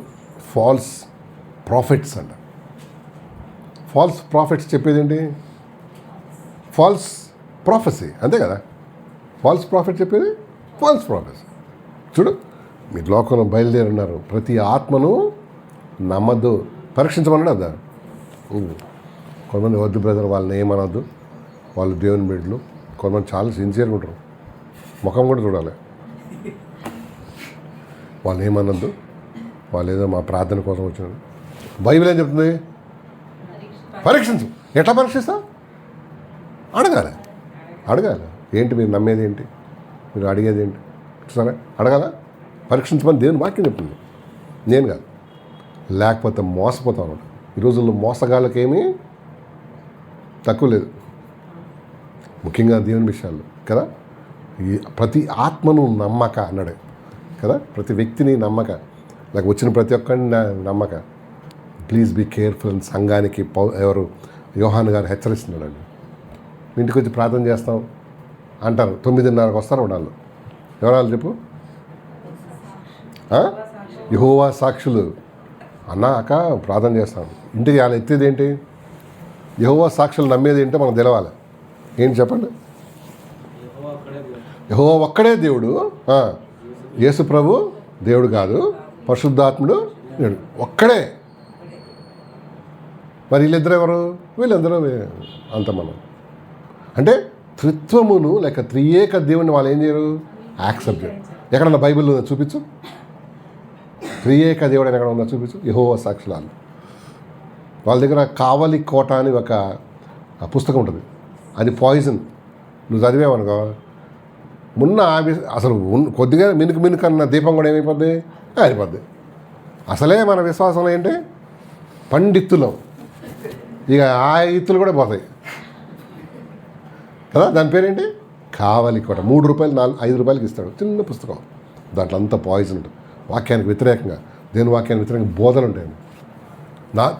ఫాల్స్ ప్రాఫిట్స్ అంట. ఫాల్స్ ప్రాఫిట్స్ చెప్పేది ఏంటి? ఫాల్స్ ప్రాఫెసీ, అంతే కదా. ఫాల్స్ ప్రాఫిట్ చెప్పేది ఫాల్స్ ప్రాఫెసీ. చూడు, మీరు లోకంలో బయలుదేరున్నారు, ప్రతి ఆత్మను నమ్మద్దు, పరీక్షించమన్నాడు అదా. కొంతమంది వద్దు బ్రదర్, వాళ్ళని ఏమనొద్దు, వాళ్ళు దేవుని బిడ్డలు. కొంతమంది చాలా సిన్సియర్గా ఉంటారు, ముఖం కూడా చూడాలి. వాళ్ళు ఏమనొద్దు, వాళ్ళు ఏదో మా ప్రార్థన కోసం వచ్చినారు. బైబిల్ ఏం చెప్తుంది? పరీక్షించు. ఎట్లా పరీక్షిస్తా? అడగాలి. ఏంటి మీరు నమ్మేది ఏంటి, మీరు అడిగేది ఏంటి? సరే అడగాల, పరీక్షించమని దేవుని వాక్యం చెప్తుంది, నేను కాదు. లేకపోతే మోసపోతాం అన్నమాట. ఈ రోజుల్లో మోసగాళ్ళకేమీ తక్కువ లేదు, ముఖ్యంగా దేవుని విషయాల్లో కదా. ఈ ప్రతి ఆత్మను నమ్మక అన్నాడు కదా, ప్రతి వ్యక్తిని నమ్మక, నాకు వచ్చిన ప్రతి ఒక్కరిని నమ్మక. Please be careful. సంఘానికి ఎవరు యోహాను గారు హెచ్చరిస్తున్నాడండి. ఇంటికి వచ్చి ప్రార్థన చేస్తాం అంటారు, 9:30కి వస్తారు వాళ్ళు. ఎవరాలు చెప్పు? యెహోవా సాక్షులు అన్న అక్క ప్రార్థన చేస్తాం. ఇంటికి వాళ్ళు ఎత్తేది ఏంటి? యెహోవా సాక్షులు నమ్మేది ఏంటో మనకు తెలవాలి. ఏంటి చెప్పండి? యెహోవా ఒక్కడే దేవుడు, యేసు ప్రభు దేవుడు కాదు, పరిశుద్ధాత్ముడు దేవుడు ఒక్కడే. మరి వీళ్ళిద్దరు ఎవరు? వీళ్ళందరూ అంత మనం అంటే త్రిత్వమును లేక త్రియేక దేవుని వాళ్ళు ఏం చేయరు? యాక్సెప్ట్ చేయరు. ఎక్కడన్నా బైబిల్లో చూపించు, త్రియేక దేవుడు అని ఎక్కడ ఉందో చూపించు. యెహోవా సాక్షులు వాళ్ళ దగ్గర కావలి కోట అని ఒక పుస్తకం ఉంటుంది, అది పాయిజన్. నువ్వు చదివేవనుకో అసలు కొద్దిగా మినుకు అన్న దీపం కూడా ఏమైపోద్ది? ఆరిపోద్ది. అసలే మన విశ్వాసంలో ఏంటి? పండిత్తులం. ఇక ఆ ఇత్తులు కూడా పోతాయి కదా. దాని పేరేంటి? కావలి కోట. 3 రూపాయలు 5 రూపాయలకి ఇస్తాడు, చిన్న పుస్తకం. దాంట్లో అంతా పాయిజన్ ఉంటుంది. వాక్యానికి వ్యతిరేకంగా, దేని వాక్యానికి వ్యతిరేకంగా బోధలు ఉంటాయండి.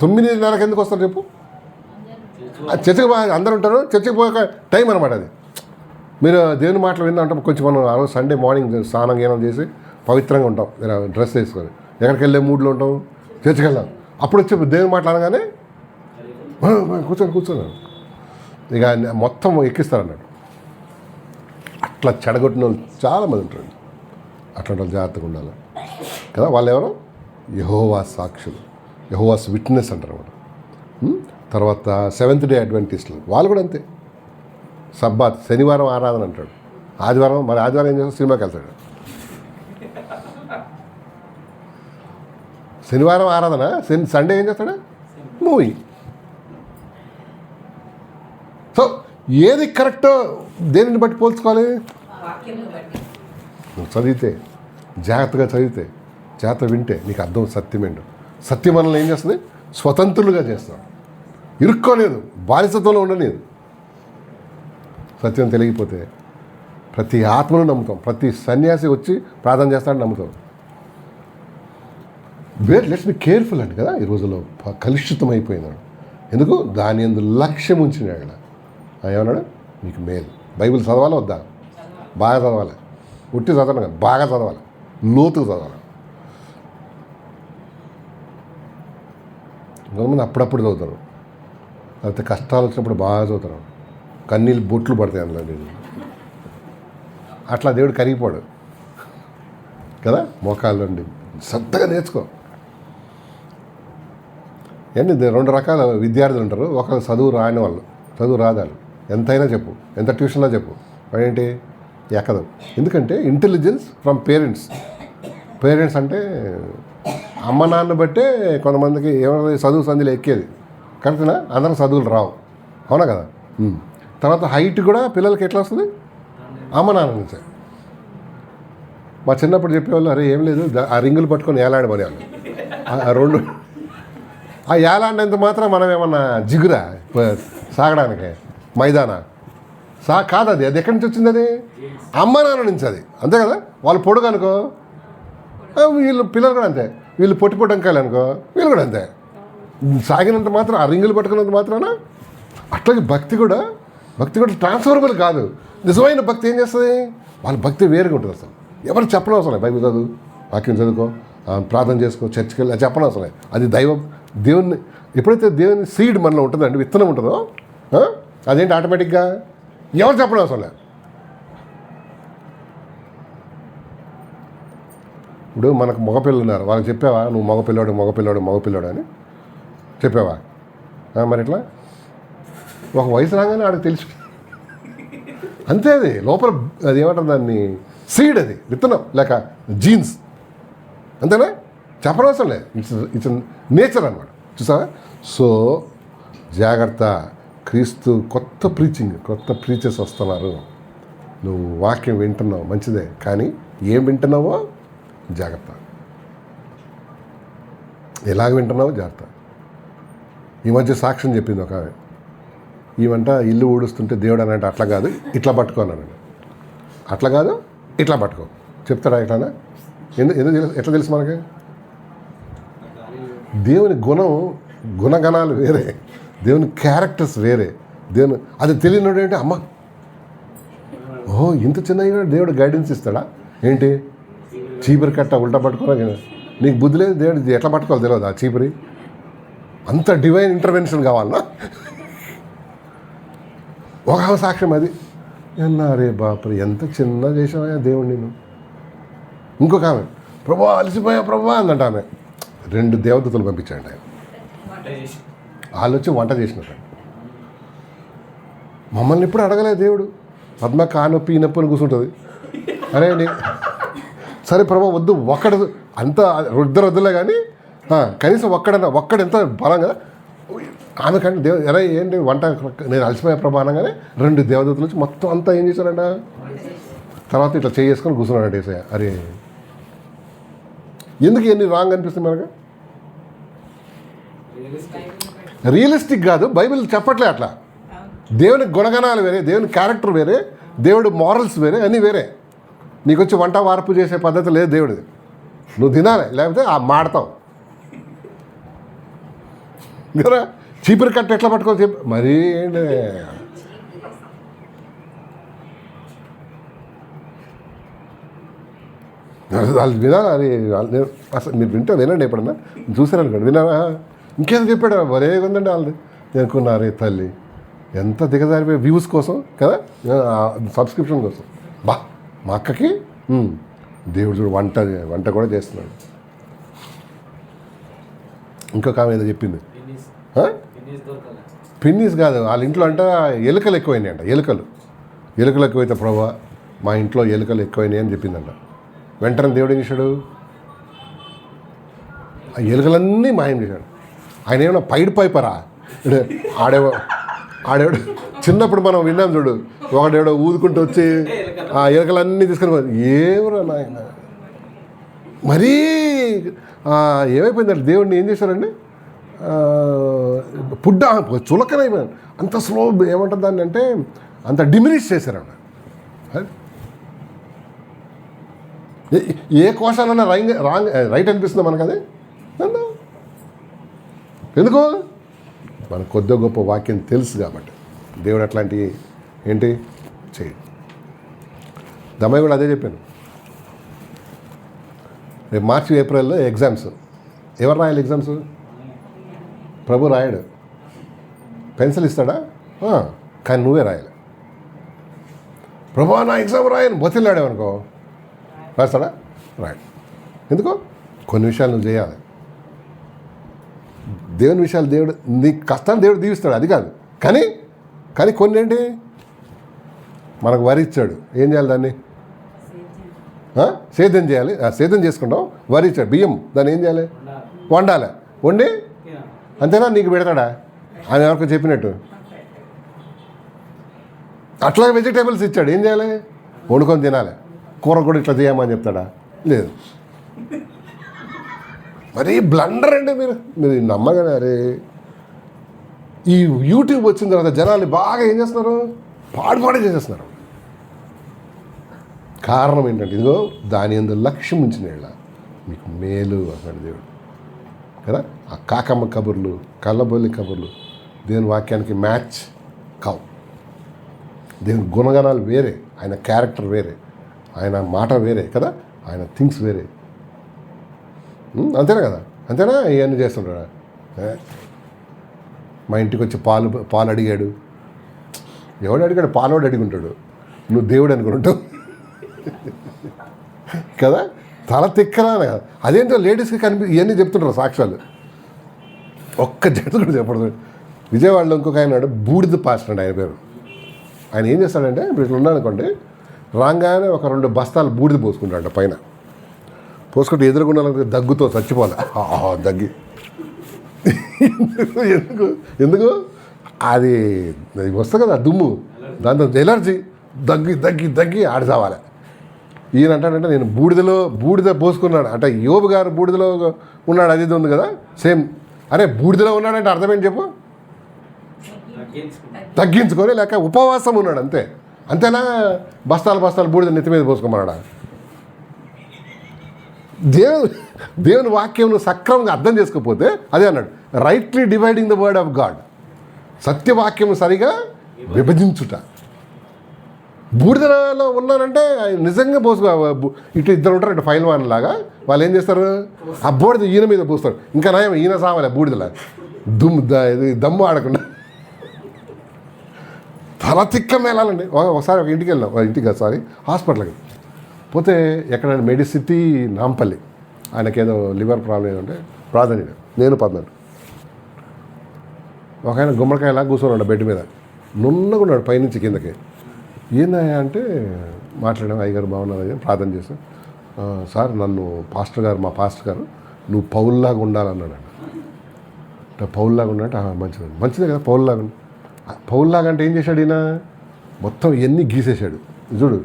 9:30కి ఎందుకు వస్తారు చెప్పు? చర్చకి అందరు ఉంటారు, చర్చకి పోయే టైం అనమాట అది. మీరు దేవుని మాటలు విందంటే కొంచెం మనం ఆ రోజు సండే మార్నింగ్ స్నానం గీనం చేసి పవిత్రంగా ఉంటాం, డ్రెస్ వేసుకొని ఎక్కడికి వెళ్ళే మూడ్లో ఉంటాం, చర్చకి వెళ్దాం. అప్పుడు వచ్చి దేవుని మాటలు అనగానే కూర్చొని ఇక మొత్తం ఎక్కిస్తారన్నాడు. అట్లా చెడగొట్టిన వాళ్ళు చాలామంది ఉంటారు. అట్లాంటి వాళ్ళు జాగ్రత్తగా ఉండాలి కదా. వాళ్ళు ఎవరు? యెహోవా సాక్షులు, యెహోవాస్ విట్నెస్ అంటారు వాళ్ళు. తర్వాత సెవెంత్ డే అడ్వెంటిస్టులు, వాళ్ళు కూడా అంతే. సబ్బాత్, శనివారం ఆరాధన అంటాడు, ఆదివారం ఏం చేస్తాడు? సినిమాకి వెళ్తాడు. శనివారం ఆరాధన, సండే ఏం చేస్తాడు? మూవీ. సో ఏది కరెక్టో దేనిని బట్టి పోల్చుకోవాలి? నువ్వు చదివితే, జాగ్రత్తగా చదివితే, జాగ్రత్త వింటే నీకు అర్థం సత్యమేండు. సత్యం మనల్ని ఏం చేస్తుంది? స్వతంత్రులుగా చేస్తాడు. ఇరుక్కోలేదు, బానిసత్వంలో ఉండలేదు. సత్యం తెలియకపోతే ప్రతి ఆత్మను నమ్ముతాం, ప్రతి సన్యాసి వచ్చి ప్రార్థన చేస్తాడని నమ్ముతాం. లెట్స్ బి కేర్ఫుల్ అండి కదా. ఈ రోజుల్లో కలుషితం అయిపోయినాడు. ఎందుకు? దాని యందు లక్ష్యం ఉంచినాడు. ఏమన్నాడు? మీకు మేలు. బైబిల్ చదవాలా వద్దా? బాగా చదవాలి. ఉట్టి చదవడం కాదు, బాగా చదవాలి, లోతుగా చదవాలి. కొంతమంది అప్పుడప్పుడు చదువుతారు, లేకపోతే కష్టాలు వచ్చినప్పుడు బాగా చదువుతారు, కన్నీళ్ళు బొట్లు పడతాయి అందులో. అట్లా దేవుడు కరిగిపోడు కదా. మోకాళ్ళు అండి శ్రద్ధగా నేర్చుకో. ఏంటి, రెండు రకాల విద్యార్థులు ఉంటారు. ఒకరు చదువు రాని వాళ్ళు, చదువు రాదాలు, ఎంతైనా చెప్పు, ఎంత ట్యూషన్లో చెప్పు, ఏంటి ఎక్కదు. ఎందుకంటే ఇంటెలిజెన్స్ ఫ్రమ్ పేరెంట్స్. పేరెంట్స్ అంటే అమ్మ నాన్న బట్టే కొంతమందికి ఏమైనా చదువు సంధిలో ఎక్కేది. కరెక్ట్నా? అందరం చదువులు రావు, అవునా కదా. తర్వాత హైట్ కూడా పిల్లలకి ఎట్లా వస్తుంది? అమ్మ నాన్న నుంచే. మా చిన్నప్పుడు చెప్పేవాళ్ళు, అరే ఏం లేదు, ఆ రింగులు పట్టుకొని ఏలాడమని వాళ్ళు. ఆ రెండు ఆ ఏలాడినంత మాత్రం మనం ఏమన్నా జిగురా సాగడానికి మైదానా కాదు. అది ఎక్కడి నుంచి వచ్చింది? అది అమ్మ నాన్న నుంచి. అది అంతే కదా. వాళ్ళు పొడుగు అనుకో, వీళ్ళు పిల్లలు కూడా అంతే. వీళ్ళు పొట్టి అంకాయలు అనుకో, వీళ్ళు కూడా అంతే. సాగినంత మాత్రం, ఆ రింగులు పట్టుకున్నంత మాత్రాన. అట్లాగే భక్తి కూడా ట్రాన్స్ఫరబుల్ కాదు. నిజమైన భక్తి ఏం చేస్తుంది? వాళ్ళ భక్తి వేరుగా ఉంటుంది. అసలు ఎవరు చెప్పనవసరం లేదు. బైబిల్ చదువు, వాక్యం చదువుకో, ప్రార్థన చేసుకో, చర్చికి వెళ్ళి, అది చెప్పనవసరం లేదు. అది దేవుని ఎప్పుడైతే దేవుని సీడ్ మనలో ఉంటుందండి, విత్తనం ఉంటుందో, అదేంటి ఆటోమేటిక్గా ఎవరు చెప్పనవసరం లేదు. ఇప్పుడు మనకు మగపిల్లలు ఉన్నారు, వాళ్ళకి చెప్పావా నువ్వు మగపిల్లాడు అని చెప్పావా? మరి ఇట్లా ఒక వయసు రాగానే ఆడికి తెలుసు. అంతే, అది లోపల అది ఏమంటారు దాన్ని, సీడ్, అది విత్తనం లేక జీన్స్. అంతేనా? చెప్పనవసరం లేదు. ఇట్స్ నేచర్ అన్నమాట. చూసావా? సో జాగ్రత్త. క్రీస్తు కొత్త ప్రీచర్స్ వస్తున్నారు. నువ్వు వాక్యం వింటున్నావు, మంచిదే, కానీ ఏం వింటున్నావో జాగ్రత్త. ఎలాగ వింటున్నావో జాగ్రత్త. ఈ మధ్య సాక్ష్యం చెప్పింది ఒక ఆమె. ఈమంట ఇల్లు ఊడుస్తుంటే దేవుడు అనంటే అట్లా కాదు ఇట్లా పట్టుకోన్నానండి. అట్లా కాదు ఇట్లా పట్టుకో చెప్తాడా? ఎట్లానా? ఎందుకు ఎట్లా తెలుసు మనకి? దేవుని గుణగణాలు వేరే, దేవుని క్యారెక్టర్స్ వేరే. దేవుని అది తెలియనివాడు ఏంటి, అమ్మ ఓహో ఇంత చిన్నగా దేవుడు గైడెన్స్ ఇస్తాడా ఏంటి? చీపురి కట్ట ఉల్టా పట్టుకోరా, నీకు బుద్ధి లేదు, దేవుడు ఎట్లా పట్టుకోవాలి తెలియదు ఆ చీపురి. అంత డివైన్ ఇంటర్వెన్షన్ కావాలన్నా? ఒక సాక్ష్యం అది. అన్నారే బాపరే, ఎంత చిన్న చేసావా దేవుడు నేను. ఇంకొక ఆమె, ప్రభా అలసిపోయా ప్రభా అందంట. ఆమె 2 దేవదూతలు పంపించాడు ఆయన. వాళ్ళు వచ్చి వంట చేసినారు. మమ్మల్ని ఎప్పుడు అడగలేదు దేవుడు. పద్మ కానొప్పి ఈ నొప్పి అని కూర్చుంటుంది. అరే సరే ప్రభా వద్దు, ఒక్కడు అంత వద్దులే కానీ కనీసం ఒక్కడెంత బలం కదా ఆమె. కంటే దేవుడు ఎరా ఏంటి వంట, నేను అలసిపోయే ప్రభా అనగానే 2 దేవదూతలు వచ్చి మొత్తం అంతా ఏం చేశారంట. తర్వాత ఇట్లా చేసుకొని కూర్చున్నాడు ఏసయ్య. అరే ఎందుకు ఎన్ని రాంగ్ అనిపిస్తుంది మనకు? రియలిస్టిక్ కాదు, బైబిల్ చెప్పట్లే అట్లా. దేవుని గుణగణాలు వేరే, దేవుని క్యారెక్టర్ వేరే, దేవుడు మారల్స్ వేరే, అన్నీ వేరే. నీకు వచ్చి వంట వార్పు చేసే పద్ధతి లేదు దేవుడిది. నువ్వు తినాలి, లేకపోతే మాడతావు కదా. చీపురు కట్ట ఎట్లా పట్టుకో చెప్పి మరీ ఏంటి. వాళ్ళు వినాలి. అది అసలు మీరు వినండి ఎప్పుడన్నా చూసారనుకోండి, విన్నారా ఇంకేదో చెప్పాడు మరే ఉందండి వాళ్ళది. నేను అనుకున్నారే తల్లి ఎంత దిగజారిపోయే వ్యూస్ కోసం కదా, సబ్స్క్రిప్షన్ కోసం. మా అక్కకి దేవుడు చూడు వంట కూడా చేస్తున్నాడు. ఇంకొక ఆమె ఏదో చెప్పింది, పిన్నీస్ కాదు వాళ్ళ ఇంట్లో అంట ఎలుకలు ఎక్కువైనాయి అంట. ఎలుకలు ఎక్కువైతే ప్రభా మా ఇంట్లో ఎలుకలు ఎక్కువైనాయి అని చెప్పిందంట. వెంటనే దేవుడు ఏం చేశాడు, ఆ ఎలుకలన్నీ మాయం చేశాడు. ఆయన ఏమన్నా పైడ్ పైపరా, ఆడేవాడు చిన్నప్పుడు మనం విన్నాం చూడు, ఒకడేడో ఊదుకుంటూ వచ్చి ఆ ఎలకలన్నీ తీసుకొని ఏమరా నాయన మరీ ఏమైపోయిందంటే దేవుడిని ఏం చేశారండి, పుడ్డ చులకనైపోయాడు. అంత స్లో ఏమంటుంది దాన్ని అంటే అంత డిమినిష్ చేశారన్న. ఏ కోశాలన్నా రైట్ అనిపిస్తుందా మనకు అది? ఎందుకు? మనకు కొద్ది గొప్ప వాక్యం తెలుసు కాబట్టి దేవుడు అట్లాంటివి ఏంటి చేయడు. దమ్మాయి కూడా అదే చెప్పాను. రేపు మార్చి ఏప్రిల్లో ఎగ్జామ్స్. ఎవరు రాయాలి ఎగ్జామ్స్? ప్రభు రాయడు. పెన్సిల్ ఇస్తాడా? కానీ నువ్వే రాయాలి. ప్రభు నా ఎగ్జామ్ రాయను బొత్తిల్లాడేవనుకో రాస్తాడా? రాయడు. ఎందుకో? కొన్ని విషయాలు నువ్వు చేయాలి. దేవుని విషయాలు దేవుడు నీ కష్టాన్ని దేవుడు దీవిస్తాడు, అది కాదు. కానీ కొన్ని ఏంటి మనకు వరి ఇచ్చాడు, ఏం చేయాలి దాన్ని? సేద్యం చేయాలి. సేద్యం చేసుకుంటాం. వరి ఇచ్చాడు, బియ్యం, దాన్ని ఏం చేయాలి? వండాలి. వండి అంతేనా? నీకు పెడతాడా ఆయన ఎవరికి చెప్పినట్టు? అట్లాగే వెజిటేబుల్స్ ఇచ్చాడు, ఏం చేయాలి? వండుకొని తినాలి. కూర కూడా ఇట్లా చేయమని చెప్తాడా? లేదు. మరీ బ్లండర్ అండి మీరు నమ్మగానే. అరే ఈ యూట్యూబ్ వచ్చిన తర్వాత జనాలు బాగా ఏం చేస్తున్నారు? పాడుపాడే చేసేస్తున్నారు. కారణం ఏంటంటే ఇదిగో దాని యందు లక్ష్యం ఉంచిన మీకు మేలు అన్నాడు దేవుడు కదా. ఆ కాకమ్మ కబుర్లు, కళ్ళబొల్లి కబుర్లు దేవుని వాక్యానికి మ్యాచ్ కావు. దేవుని గుణగణాలు వేరే, ఆయన క్యారెక్టర్ వేరే, ఆయన మాట వేరే కదా, ఆయన థింగ్స్ వేరే. అంతేనా కదా? అంతేనా? ఇవన్నీ చేస్తుంటాడా? మా ఇంటికి వచ్చి పాలు అడిగాడు. ఎవడు అడిగాడు? పాలోడు అడిగి ఉంటాడు. నువ్వు దేవుడు అనుకుంటావు కదా. తల తిక్కరా కదా. అదేంటో లేడీస్కి ఇవన్నీ చెప్తుంటారు సాక్ష్యాలు. ఒక్క జత కూడా చెప్పడదు. విజయవాడలో ఇంకొక ఆయన బూడిద పాస్టర్ ఆయన పేరు. ఆయన ఏం చేస్తాడంటే ఇప్పుడు ఇట్లా ఉన్నాడనుకోండి, రాగానే ఒక 2 బస్తాలు బూడిద పోసుకుంటాడు పైన. పోసుకుంటే ఎదురుకుండా దగ్గుతో చచ్చిపోలే. దగ్గి ఎందుకు అది వస్తుంది కదా దుమ్ము, దాంతో ఎలర్జీ, దగ్గి ఆడి చావాలి. ఈయన అంటాడంటే నేను బూడిద పోసుకున్నాడు అంటే యోబు గారు బూడిదలో ఉన్నాడు, అది ఉంది కదా సేమ్. అరే బూడిదలో ఉన్నాడంటే అర్థమేంటి చెప్పు? తగ్గించుకొని లేక ఉపవాసం ఉన్నాడు, అంతేనా? బస్తాలు బూడిద నెత్తి మీద పోసుకోమన్నాడా? దేవుని వాక్యం సక్రమంగా అర్థం చేసుకోకపోతే అదే అన్నాడు, rightly dividing the word of God. సత్యవాక్యం సరిగా విభజించుట. బూడిదలో ఉన్నానంటే నిజంగా ఇటు ఇద్దరు ఉంటారు, ఇటు ఫైల్ వాన్ లాగా. వాళ్ళు ఏం చేస్తారు? ఆ బూడిద ఈయన మీద పోస్తారు. ఇంకా నయం ఈయన సావాలి బూడిదలా దమ్ము ఆడకుండా. తల తిక్క మేళాలండి. ఒకసారి ఒక ఇంటికి వెళ్ళాం, హాస్పిటల్కి పోతే ఎక్కడైనా మెడిసిటీ నాంపల్లి. ఆయనకేదో లివర్ ప్రాబ్లం ఏదంటే ప్రార్థన నేను 14. ఒక ఆయన గుమ్మడికాయలా కూర్చొని బెడ్ మీద నున్నగా ఉన్నాడు పైనుంచి కిందకి. ఏందా అంటే మాట్లాడాం, అయ్యగారు బాగున్నారు ప్రార్థన చేస్తాం. సార్ నన్ను మా పాస్టర్ గారు నువ్వు పౌల్లాగా ఉండాలన్నాడు. అంటే పౌల్లాగా ఉండాలంటే మంచిదే కదా పౌల్లాగా. పౌల్లాగా అంటే ఏం చేశాడు ఈయన? మొత్తం ఇవన్నీ గీసేశాడు. చూడు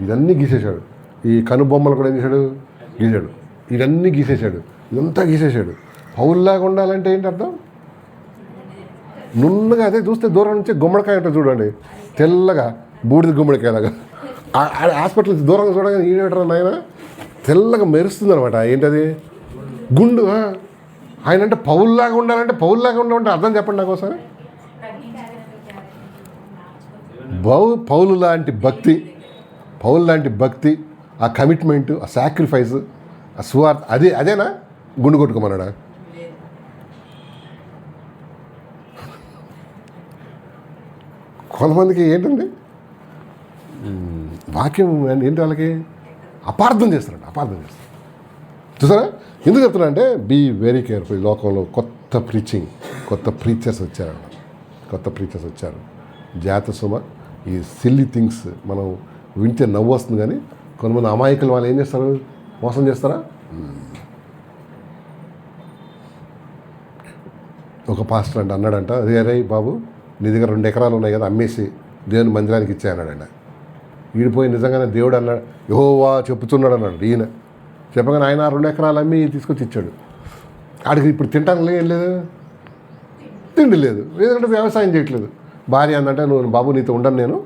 ఇదన్నీ గీసేశాడు. ఈ కనుబొమ్మలు కూడా ఏం చేశాడు? గీసాడు. ఇవన్నీ గీసేశాడు, ఇదంతా గీసేశాడు. పౌల్లాగా ఉండాలంటే ఏంటి అర్థం? నున్నగా అదే చూస్తే దూరం నుంచి గుమ్మడికాయ ఉంటుంది చూడండి, తెల్లగా బూడిద గుమ్మడికాయలాగా. హాస్పిటల్ దూరంగా చూడగానే ఈడేటరా నాయన తెల్లగా మెరుస్తుంది అనమాట. ఏంటది? గుండు. ఆయన అంటే పౌల్లాగా ఉండాలంటే ఉండాలంటే అర్థం చెప్పండి నాకు ఒకసారి. పౌలు లాంటి భక్తి, ఆ కమిట్మెంటు, ఆ సాక్రిఫైస్, ఆ స్వార్థ, అదేనా గుండు కొట్టుకోమన్నాడా? కొంతమందికి ఏంటండి వాక్యం ఏంటి వాళ్ళకి అపార్థం చేస్తారు. చూసారా? ఎందుకు చెప్తున్నా అంటే బీ వెరీ కేర్ఫుల్. ఈ లోకంలో కొత్త ప్రీచర్స్ వచ్చారు. జాత సుమ ఈ సిల్లీ థింగ్స్ మనం వింటే నవ్వు వస్తుంది, కానీ కొంతమంది అమాయకులు వాళ్ళు ఏం చేస్తారు? మోసం చేస్తారా? ఒక పాస్టర్ అన్నాడంట, రే బాబు నీ దగ్గర 2 ఎకరాలు ఉన్నాయి కదా, అమ్మేసి దేవుని మందిరానికి ఇచ్చే అన్నాడు ఆయన. ఈడిపోయి నిజంగానే దేవుడు అన్నాడు, యెహోవా చెప్పుతున్నాడు అన్నాడు ఈయన. చెప్పగానే ఆయన 2 ఎకరాలు అమ్మి తీసుకొచ్చి ఇచ్చాడు. ఆడికి ఇప్పుడు తింటానికి ఏం లేదు, తిండి లేదు, ఎందుకంటే వ్యవసాయం చేయట్లేదు. భార్య అందంటే, నువ్వు బాబు నీతో ఉండను నేను,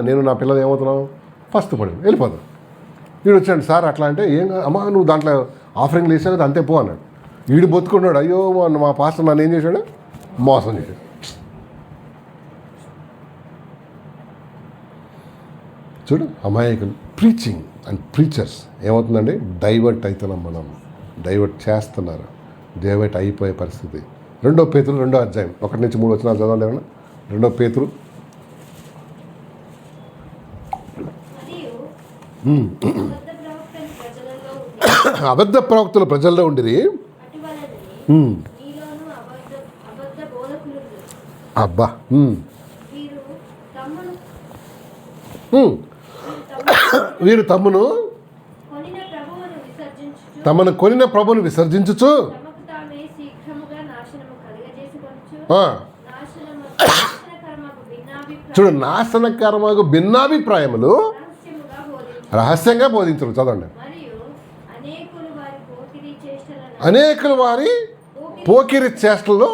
నేను నా పిల్లలు ఏమవుతున్నావు, ఫస్ట్ పడి వెళ్ళిపోతాను. వీడు వచ్చాడు, సార్ అట్లా అంటే, ఏం అమ్మా నువ్వు దాంట్లో ఆఫరింగ్లు వేసావు కదా, అంతే పో అన్నాడు. వీడు బతుకున్నాడు, అయ్యో మా పాస్టర్ నన్ను ఏం చేశాడు, మోసం చేశాడు. చూడు అమాయకులు. ప్రీచింగ్ అండ్ ప్రీచర్స్ ఏమవుతుందండి, డైవర్ట్ అవుతున్నాం, మనం డైవర్ట్ చేస్తున్నారు, డైవర్ట్ అయిపోయే పరిస్థితి. 2 పేతురు 2వ అధ్యాయం 1-3 వచనాలు చదవండి ఏమన్నా. 2 పేతురు అబద్ధ ప్రవక్తలు ప్రజల్లో ఉండిరి. అబ్బా వీరు తమను కొనిన ప్రభువును విసర్జించుచు చూడు, నాశనకరమగు భిన్నాభిప్రాయములు రహస్యంగా బోధించరు. చదవండి. అనేకులు వారి పోకిరి చేష్టలు.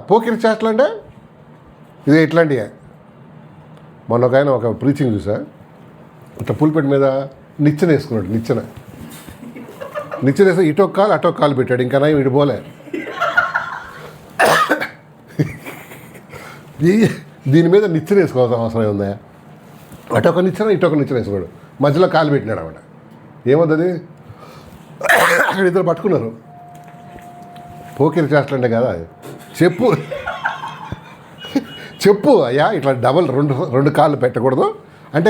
పోకిరి చేష్టలు అంటే ఇది ఇట్లాంటివే. మొన్న ఒక ఆయన ఒక ప్రీచింగ్ చూసా, ఇట్లా పుల్పెట్ మీద నిచ్చెన వేసుకున్నాడు. నిచ్చెన వేసి ఇటొక కాలు అటొక కాలు పెట్టాడు. ఇంకా నా ఇటు పోలే. దీని మీద నిచ్చెన వేసుకోవాల్సిన అవసరం ఉందా? అటొక నిచ్చెన ఇటొక నిచ్చెన వేసుకున్నాడు, మధ్యలో కాలు పెట్టినాడు అన్నమాట. ఏమవుతుంది, అక్కడ ఇద్దరు పట్టుకున్నారు. పోకిరి చేష్టలంటే కదా, చెప్పు అయ్యా, ఇట్లా డబల్ రెండు కాళ్ళు పెట్టకూడదు అంటే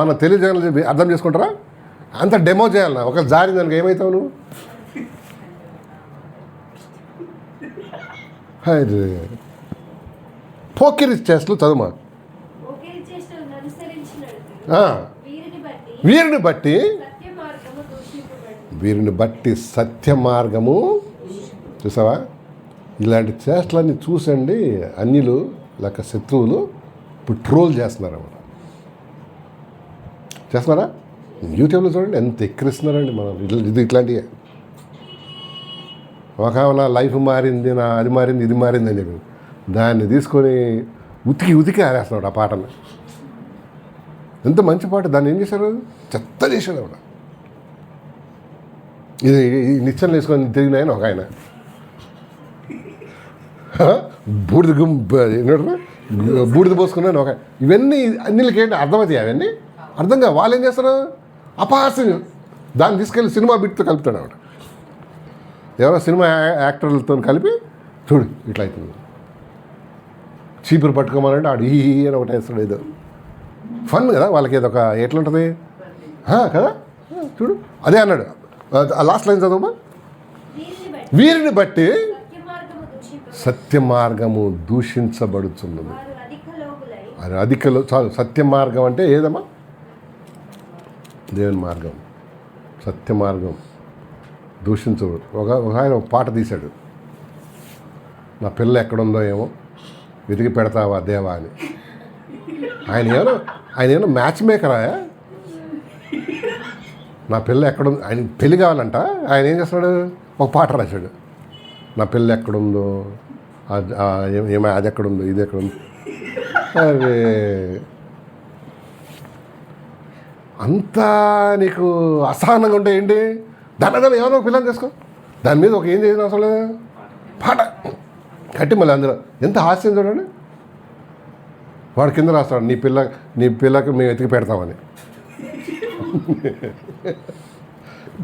మన తెలియజేయాలని అర్థం చేసుకుంటారా? అంత డెమో చేయాలన్నా. ఒక జారి దానికి ఏమవుతావు నువ్వు? పోకిరి చేష్టలు చదువుమా. వీరిని బట్టి సత్య మార్గము చూసావా? ఇలాంటి చేష్టలన్నీ చూసండి అన్యులు లేక శత్రువులు ఇప్పుడు ట్రోల్ చేస్తున్నారా? యూట్యూబ్లో చూడండి ఎంత ఎక్కిరిస్తున్నారండి మనం. ఇది ఇట్లాంటివే. ఒక నా లైఫ్ మారింది, నా అది మారింది, ఇది మారింది అని చెప్పి దాన్ని తీసుకొని ఉతికి ఆరేస్తున్నాడు ఆ పాటను. ఎంత మంచి పాట, దాన్ని ఏం చేశారు, చెత్త చేశాడు ఆవిడ. ఇది నిచ్చెనలు వేసుకొని తిరిగినాయని ఒక ఆయన బూడిద పోసుకున్నాను ఒక. ఇవన్నీ అన్నిలకి ఏంటి అర్థమవుతాయి? అవన్నీ అర్థంగా వాళ్ళు ఏం చేస్తారు, అపహాస్యం. దాన్ని తీసుకెళ్ళి సినిమా బిట్తో కలుపుతాడు ఆవిడ. ఎవరో సినిమా యాక్టర్లతో కలిపి చూడు ఇట్లా అవుతుంది. చీపురు పట్టుకోమనంటే ఆడు ఈ అని ఒకటి వేస్తాడు. ఏదో ఫన్ కదా వాళ్ళకి, ఏదో ఒక ఎట్లుంటుంది కదా. చూడు అదే అన్నాడు. ఆ లాస్ట్ లైన్ చదవమా. వీరిని బట్టి సత్య మార్గము దూషించబడుతున్నది. అది అధికలో చాలు. సత్య మార్గం అంటే ఏదమ్మా? దేవుని మార్గం, సత్య మార్గం దూషించబడు. ఒక ఆయన ఒక పాట తీశాడు, నా పిల్ల ఎక్కడుందో ఏమో వెతికి పెడతావా దేవా అని. ఆయన ఏమో మ్యాచ్ మేకరా? నా పిల్ల ఎక్కడుందో, ఆయన పెళ్ళి కావాలంట. ఆయన ఏం చేస్తున్నాడు, ఒక పాట రాశాడు, నా పిల్ల ఎక్కడుందో, ఏమో అది ఎక్కడుందో, ఇది ఎక్కడుందో. అరే అంతా నీకు అసహనంగా ఉంటే ఏంటి, దాని ఏమన్నా పిల్లని చేసుకో, దాని మీద ఒక ఏం చేసిన అవసరం లేదు, పాట కట్టి మళ్ళీ అందులో ఎంత హాస్యం చూడండి. వాడు కింద రాస్తాడు, నీ పిల్లకి మేము వెతికి పెడతామని.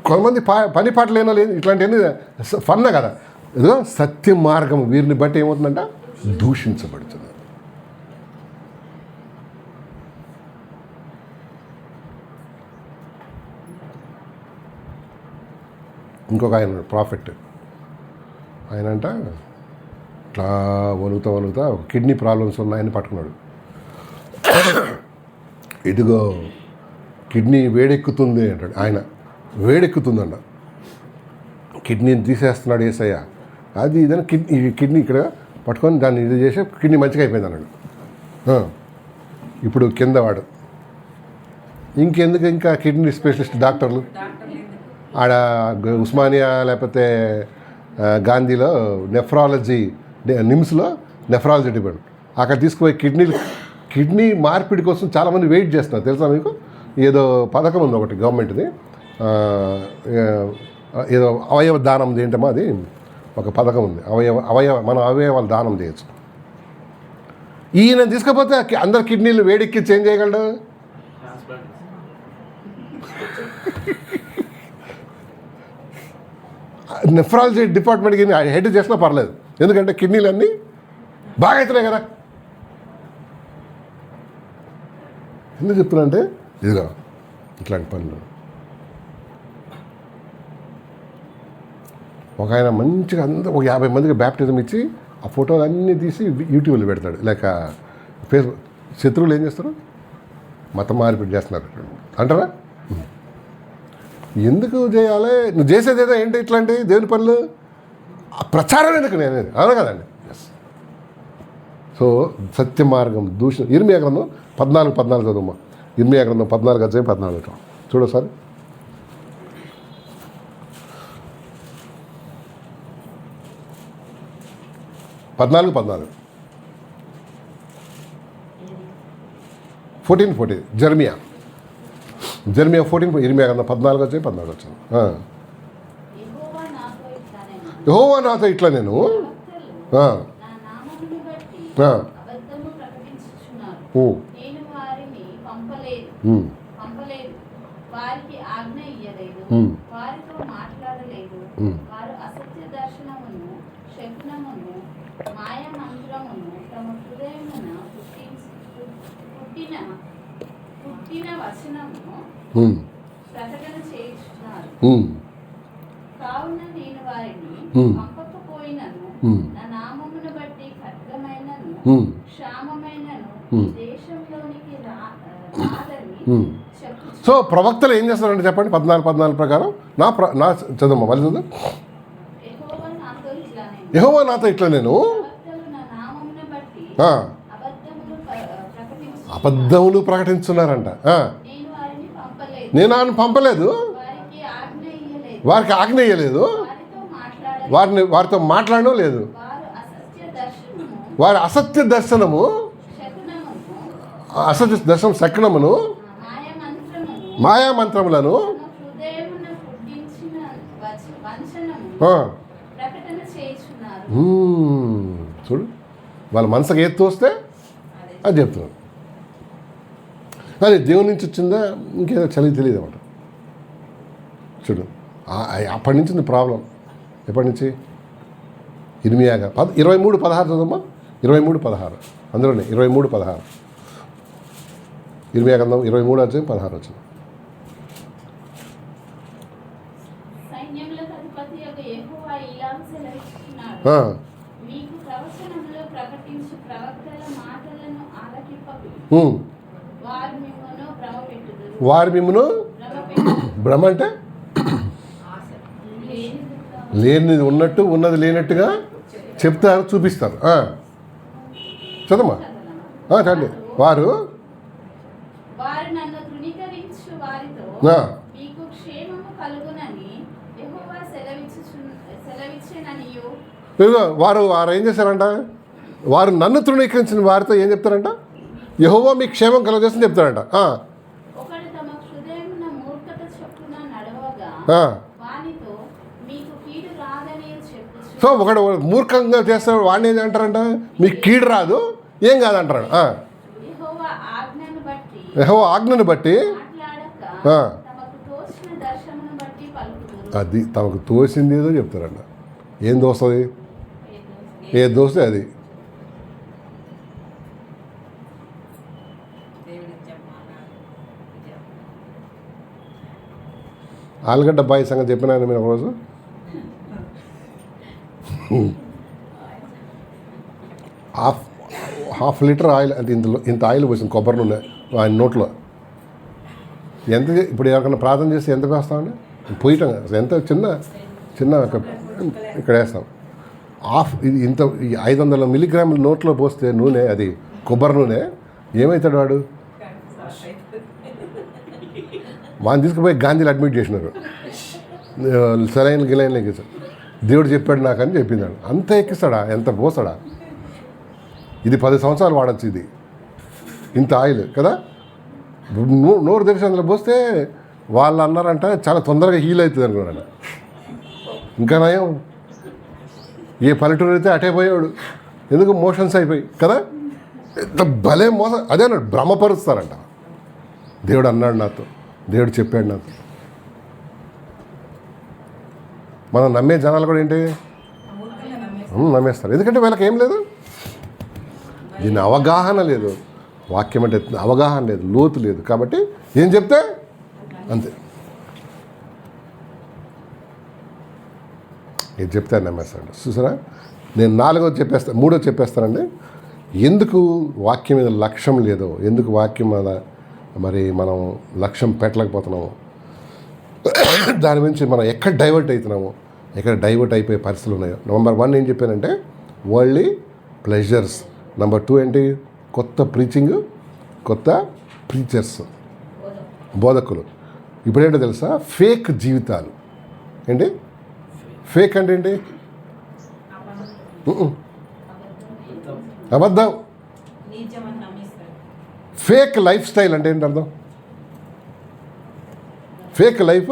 కొంతమంది పని పాట లేనో లేదు, ఇట్లాంటివన్నీ ఫన్న కదా. ఇదిగో సత్య మార్గం వీరిని బట్టి ఏమవుతుందంట, దూషించబడుతుంది. ఇంకొక ఆయన ప్రాఫిట్, ఆయన అంట ఇట్లా వణుకుతా ఒక కిడ్నీ ప్రాబ్లమ్స్ ఉన్నాయని పట్టుకున్నాడు. ఇదిగో కిడ్నీ వేడెక్కుతుంది అంటాడు ఆయన. వేడెక్కుతుందంట, కిడ్నీని తీసేస్తున్నాడు యేసయ్య, అది ఇదని కిడ్నీ ఇక్కడ పట్టుకొని దాన్ని ఇది చేసి కిడ్నీ మంచిగా అయిపోయింది అన్నాడు. ఇప్పుడు కింద వాడు ఇంకెందుకు ఇంకా కిడ్నీ స్పెషలిస్ట్ డాక్టర్లు ఆడ ఉస్మానియా లేకపోతే గాంధీలో నెఫ్రాలజీ నిమ్స్లో నెఫ్రాలజీ డిపార్ట్మెంట్ అక్కడ తీసుకుపోయి కిడ్నీ మార్పిడి కోసం చాలామంది వెయిట్ చేస్తున్నారు తెలుసా మీకు? ఏదో పథకం ఉంది ఒకటి గవర్నమెంట్ది, ఏదో అవయవ దానం ఏంటమ్మా అది ఒక పథకం ఉంది. మన అవయవాలు దానం చేయొచ్చు. ఈయన తీసుకపోతే అందరు కిడ్నీలు వేడెక్కి చేంజ్ చేయగలడు. నెఫ్రాలజీ డిపార్ట్మెంట్కి హెడ్ చేసినా పర్లేదు, ఎందుకంటే కిడ్నీలు అన్నీ బాగా అవుతున్నాయి కదా. ఎందుకు చెప్తున్నా అంటే ఇదిగో ఇట్లాంటి పనులు. ఒక ఆయన మంచిగా అందరూ ఒక 50 మందికి బ్యాప్టిజం ఇచ్చి ఆ ఫోటోలు అన్నీ తీసి యూట్యూబ్లో పెడతాడు. లేక ఫేస్బుక్. శత్రువులు ఏం చేస్తారు? మతం మార్పిడి చేస్తున్నారు అంటారా? ఎందుకు చేయాలి? నువ్వు చేసేదేదో ఏంటి ఇట్లాంటి దేవుని పనులు? ప్రచారం ఎందుకు నేను అవునా కదండి. ఎస్. సో సత్య మార్గం దూషణ. ఇర్మియా గ్రంథం 14 చదువుమా. ఇర్మియా గ్రంథం 14 చూడు సార్. 14 14 జెర్మియా 14 ఇర్మియా గ్రంథం 14 వచ్చాను. యెహోవా నాతో ఇట్లా నేను వారికి ఆజ్ఞ ఇయ్యలేదు, వారితో మాట్లాడలేదు. వారు అసత్య దర్శనమును, శకునమును, మాయ మంత్రమును తమ హృదయమున పుట్టిన వచనమును ప్రకటన చేయుచున్నారు. కావున నేను వారిని పంపకపోయినను, నా నామమును బట్టి ఖడ్గమైనను క్షామమైనను దేశంలోనికి రాదని. సో ప్రవక్తలు ఏం చేస్తారంటే చెప్పండి. 14 ప్రకారం నా చదువు మళ్ళీ చదువు. యెహోవా నాతో ఇట్లా నేను అబద్ధములు ప్రకటించున్నారంట. నేను ఆయన పంపలేదు, వారికి ఆజ్ఞ ఇయ్యలేదు, వారితో మాట్లాడడం లేదు. వారి అసత్య దర్శనము, అసత్య దర్శనం శకునమును, మాయామంత్రములను చూడు. వాళ్ళ మనసుకు ఏది తోస్తే అది చెప్తున్నారు. అది దేవుని నుంచి వచ్చిందా ఇంకేదో చలిగి తెలియదు అన్నమాట. చూడు అప్పటి నుంచి ఉంది ప్రాబ్లం. ఎప్పటి నుంచి? ఇర్మియాగా 23:16 చదవమ్మా. 23:16 అందులోనే 23:16 ఇర్మియా గ్రంథం 23:16 వచ్చింది. వారి మిమ్మును భ్రమ అంటే లేనిది ఉన్నట్టు, ఉన్నది లేనట్టుగా చెప్తారు, చూపిస్తారు. చదమ్మా చండి. వారు నన్ను తృణీకరించు వారితో మీకు క్షేమము కలుగునని యెహోవా సెలవిచ్చెననియు. వారు ఏం చేశారంట? వారు నన్ను తృణీకరించిన వారితో ఏం చెప్తారంట? యెహోవా మీకు క్షేమం కలుగజేస్తని చెప్తారంట. ఒకడు తమ హృదయమున మూర్ఖత చొప్పున నడవగా వానితో మీకు కీడు రాదని చెప్పుచు. సో ఒకడు మూర్ఖంగా చేస్తాడు, వాడిని ఏం అంటారంట? మీకు కీడు రాదు, ఏం కాదంటారు. యెహోవా ఆజ్ఞను బట్టి అది తమకు తోసింది ఏదో చెప్తారంట. ఏం దోస్తుంది? ఏది దోస్తే అది. ఆలుగడ్డ బాయి సంగతి చెప్పినా మీరు ఒకరోజు. హాఫ్ లీటర్ ఆయిల్ అంటే ఇంత ఆయిల్ పోసింది, కొబ్బరి నూనె ఆయన నోట్లో. ఎంత ఇప్పుడు ఎవరికైనా ప్రార్థన చేస్తే ఎంత వేస్తామండి? పోయటం ఎంత చిన్న ఇక్కడ వేస్తాం. ఇది ఇంత 500 మిల్లీగ్రాముల నోట్లో పోస్తే నూనె, అది కొబ్బరి నూనె, ఏమవుతాడు వాడు? వాడిని తీసుకుపోయి గాంధీలో అడ్మిట్ చేసినారు, గిలైన్లు ఎక్కిస్తాడు. దేవుడు చెప్పాడు నాకని చెప్పిందాడు. అంత ఎక్కిస్తాడా? ఎంత పోస్తాడా? ఇది 10 సంవత్సరాలు వాడచ్చు. ఇది ఇంత ఆయిల్ కదా, నోరు తెరిచి అందులో పోస్తే వాళ్ళు అన్నారంట చాలా తొందరగా హీల్ అవుతుంది అనుకున్నాడు. ఇంకా నయం ఏ పల్లెటూరు అయితే అటే పోయేవాడు, ఎందుకు మోషన్స్ అయిపోయి కదా. ఎంత భలే మోసం, అదే అన్నాడు, భ్రమపరుస్తారంట. దేవుడు అన్నాడు నాతో, దేవుడు చెప్పాడు నాతో. మనం నమ్మే జనాలు కూడా ఏంటి నమ్మేస్తారు, ఎందుకంటే వీళ్ళకి ఏం లేదు, దీని అవగాహన లేదు, వాక్యం అంటే అవగాహన లేదు, లోతు లేదు. కాబట్టి ఏం చెప్తే అంతే, ఏం చెప్తే నమ్మేస్తాడు. చూసారా, నేను 4వ చెప్పేస్తాను, 3వ చెప్పేస్తానండి. ఎందుకు వాక్యం మీద లక్ష్యం లేదో, ఎందుకు వాక్యం మీద మరి మనం లక్ష్యం పెట్టలేకపోతున్నాము, దాని గురించి మనం ఎక్కడ డైవర్ట్ అవుతున్నాము, ఎక్కడ డైవర్ట్ అయిపోయే పరిస్థితులు ఉన్నాయో. నెంబర్ 1 ఏం చెప్పానంటే వరల్డ్లీ ప్లెజర్స్. నెంబర్ 2 ఏంటి? కొత్త ప్రీచింగ్, కొత్త ప్రీచర్స్, బోధకులు. ఇప్పుడేంటో తెలుసా? ఫేక్ జీవితాలు. ఏంటి ఫేక్ అంటే? ఏంటి? అబద్ధం. ఫేక్ లైఫ్ స్టైల్ అంటే ఏంటి అర్థం? Fake life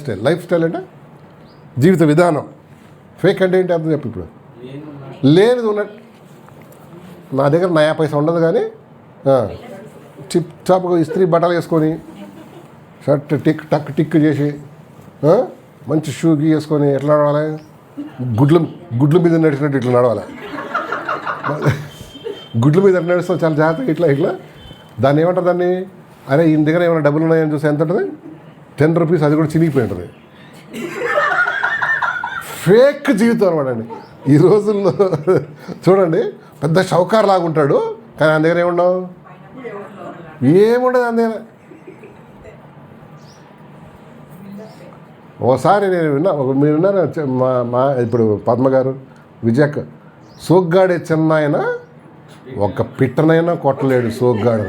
style. Life style అంటే జీవిత విధానం. ఫేక్ అంటే ఏంటి అర్థం చెప్పు. ఇప్పుడు లేనిది ఉన్నట్టు, నా దగ్గర నయా పైసా ఉండదు కానీ చిప్ చాప్గా ఇస్త్రీ బట్టలు వేసుకొని, షర్ట్ టిక్ చేసి, మంచి షూ వేసుకొని ఎట్లా నడవాలి? గుడ్ల మీద నడిచినట్టు ఇట్లా నడవాలి. గుడ్ల మీద నడుస్తాం చాలా జాగ్రత్తగా ఇట్లా. దాన్ని ఏమంటారు? దాన్ని అరే ఈయన దగ్గర ఏమైనా డబ్బులు ఉన్నాయని చూస్తే ఎంత ఉంటుంది? 10 రూపీస్, అది కూడా చినిగిపోయి ఉంటుంది. ఫేక్ జీవితం అనమాట అండి. ఈ రోజుల్లో చూడండి, పెద్ద షౌకార్ లాగా ఉంటాడు, కానీ ఆయన దగ్గర ఏముండవు, ఏముండదు ఆయన దగ్గర. ఓసారి నేను మీరు విన్నారా? మా ఇప్పుడు పద్మ గారు, విజయక్, సోగ్గాడే చిన్నాయన ఒక పిట్టనైనా కొట్టలేడు సోగ్గాడు.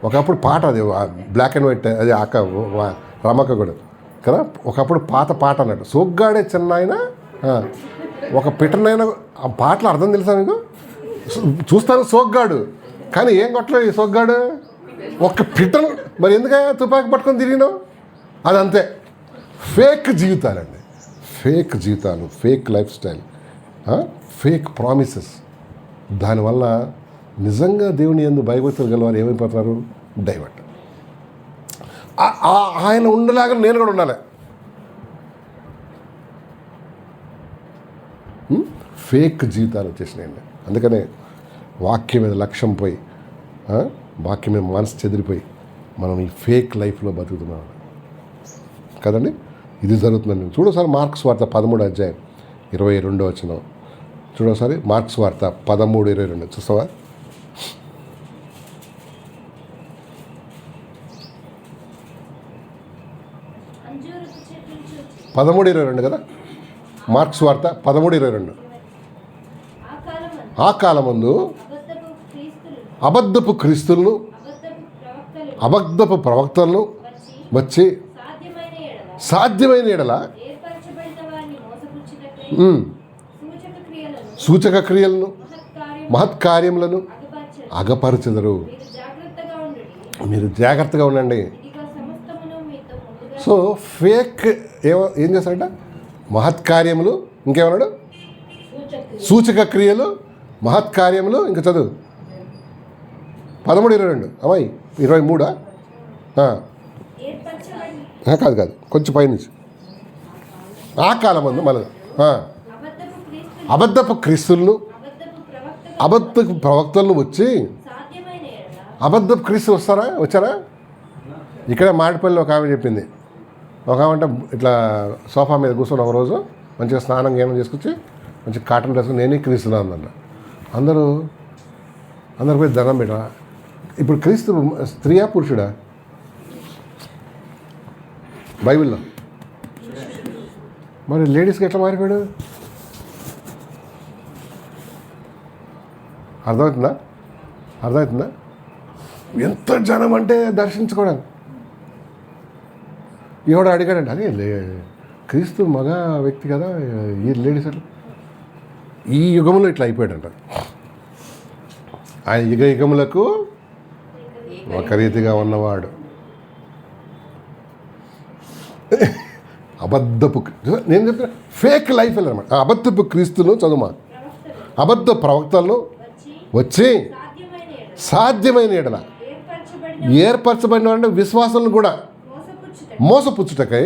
ఒకప్పుడు పాట, అది బ్లాక్ అండ్ వైట్, అది అక్క రమక్క కూడా కదా, ఒకప్పుడు పాట అన్నట్టు. సోగ్గాడే చిన్నాయన ఒక పిట్టనైనా, ఆ పాటలు అర్థం తెలుసా మీకు? చూస్తాను సోగ్గాడు, కానీ ఏం కొట్టలేదు ఈ సోగ్గాడు, ఒక పిట్టను. మరి ఎందుకయ్యా తుపాకి పట్టుకొని తిరిగినావు? అదంతే. ఫేక్ జీవితాలండి, ఫేక్ జీవితాలు, fake life style, fake promises. దానివల్ల నిజంగా దేవుని యందు భయభక్తులు గలవారు ఏమైపోతున్నారు? డైవర్ట్. ఆయన ఉండలాగా నేను కూడా ఉండాలి. ఫేక్ జీవితాలు వచ్చేసినాయండి. అందుకనే వాక్యం మీద లక్ష్యం పోయి, వాక్యం మీద మనసు చెదిరిపోయి మనం ఈ ఫేక్ లైఫ్లో బతుకుతున్నాం కదండి. ఇది జరుగుతుందండి. చూడసారి మార్క్స్ వార్త 13:22 చూడసారి. మార్క్స్ వార్త 13:22 చూస్తావా? అంజూరపు చెట్లు చూచి 13:22 కదా. మార్క్స్ వార్త 13:22. ఆ కాలమందు అబద్ధపు క్రీస్తులను, అబద్ధపు ప్రవక్తలను వచ్చి సాధ్యమైన ఎడల సూచక క్రియలను, మహత్కార్యములను అగపరచెదరు. మీరు జాగ్రత్తగా ఉండండి. సో ఫేక్ ఏం చేస్తాడంట? మహత్కార్యములు, ఇంకేమన్నాడు? సూచక క్రియలు, మహత్కార్యములు. ఇంకా చదువు 13:22 అమ్మాయి 23. కాదు, కొంచెం పైనుంచి. ఆ కాలమందు మళ్ళీ అబద్ధపు క్రీస్తులను, అబద్ధపు ప్రవక్తలను వచ్చి, అబద్ధపు క్రీస్తులు వచ్చారా? ఇక్కడే మాటిపల్లి ఒక ఆమె చెప్పింది. ఒక ఆమె అంటే ఇట్లా సోఫా మీద కూర్చొని ఒకరోజు మంచిగా స్నానం గేనం చేసుకొచ్చి మంచి కాటన్ డ్రెస్, నేనే క్రీస్తున్నా అందంట. అందరూ పోయి దండం పెట్టా. ఇప్పుడు క్రీస్తు స్త్రీయా పురుషుడా బైబిల్లో? మరి లేడీస్కి ఎట్లా మారిపోయాడు? అర్థమవుతుందా? ఎంత జనం అంటే దర్శించుకోవడానికి. ఎవడు అడిగాడండి, అదే క్రీస్తు మగ వ్యక్తి కదా, ఈ లేడీస్ అట్లా ఈ యుగంలో ఇట్లా అయిపోయాడంట. ఆయన యుగములకు ఒక రీతిగా ఉన్నవాడు. అబద్ధపు, నేను చెప్పిన ఫేక్ లైఫ్ అనమాట. అబద్ధపు క్రీస్తును చదువుమా, అబద్ధ ప్రవక్తలను వచ్చి సాధ్యమైన ఎడల ఏర్పరచబడిన అంటే విశ్వాసాలను కూడా మోసపుచ్చుటకై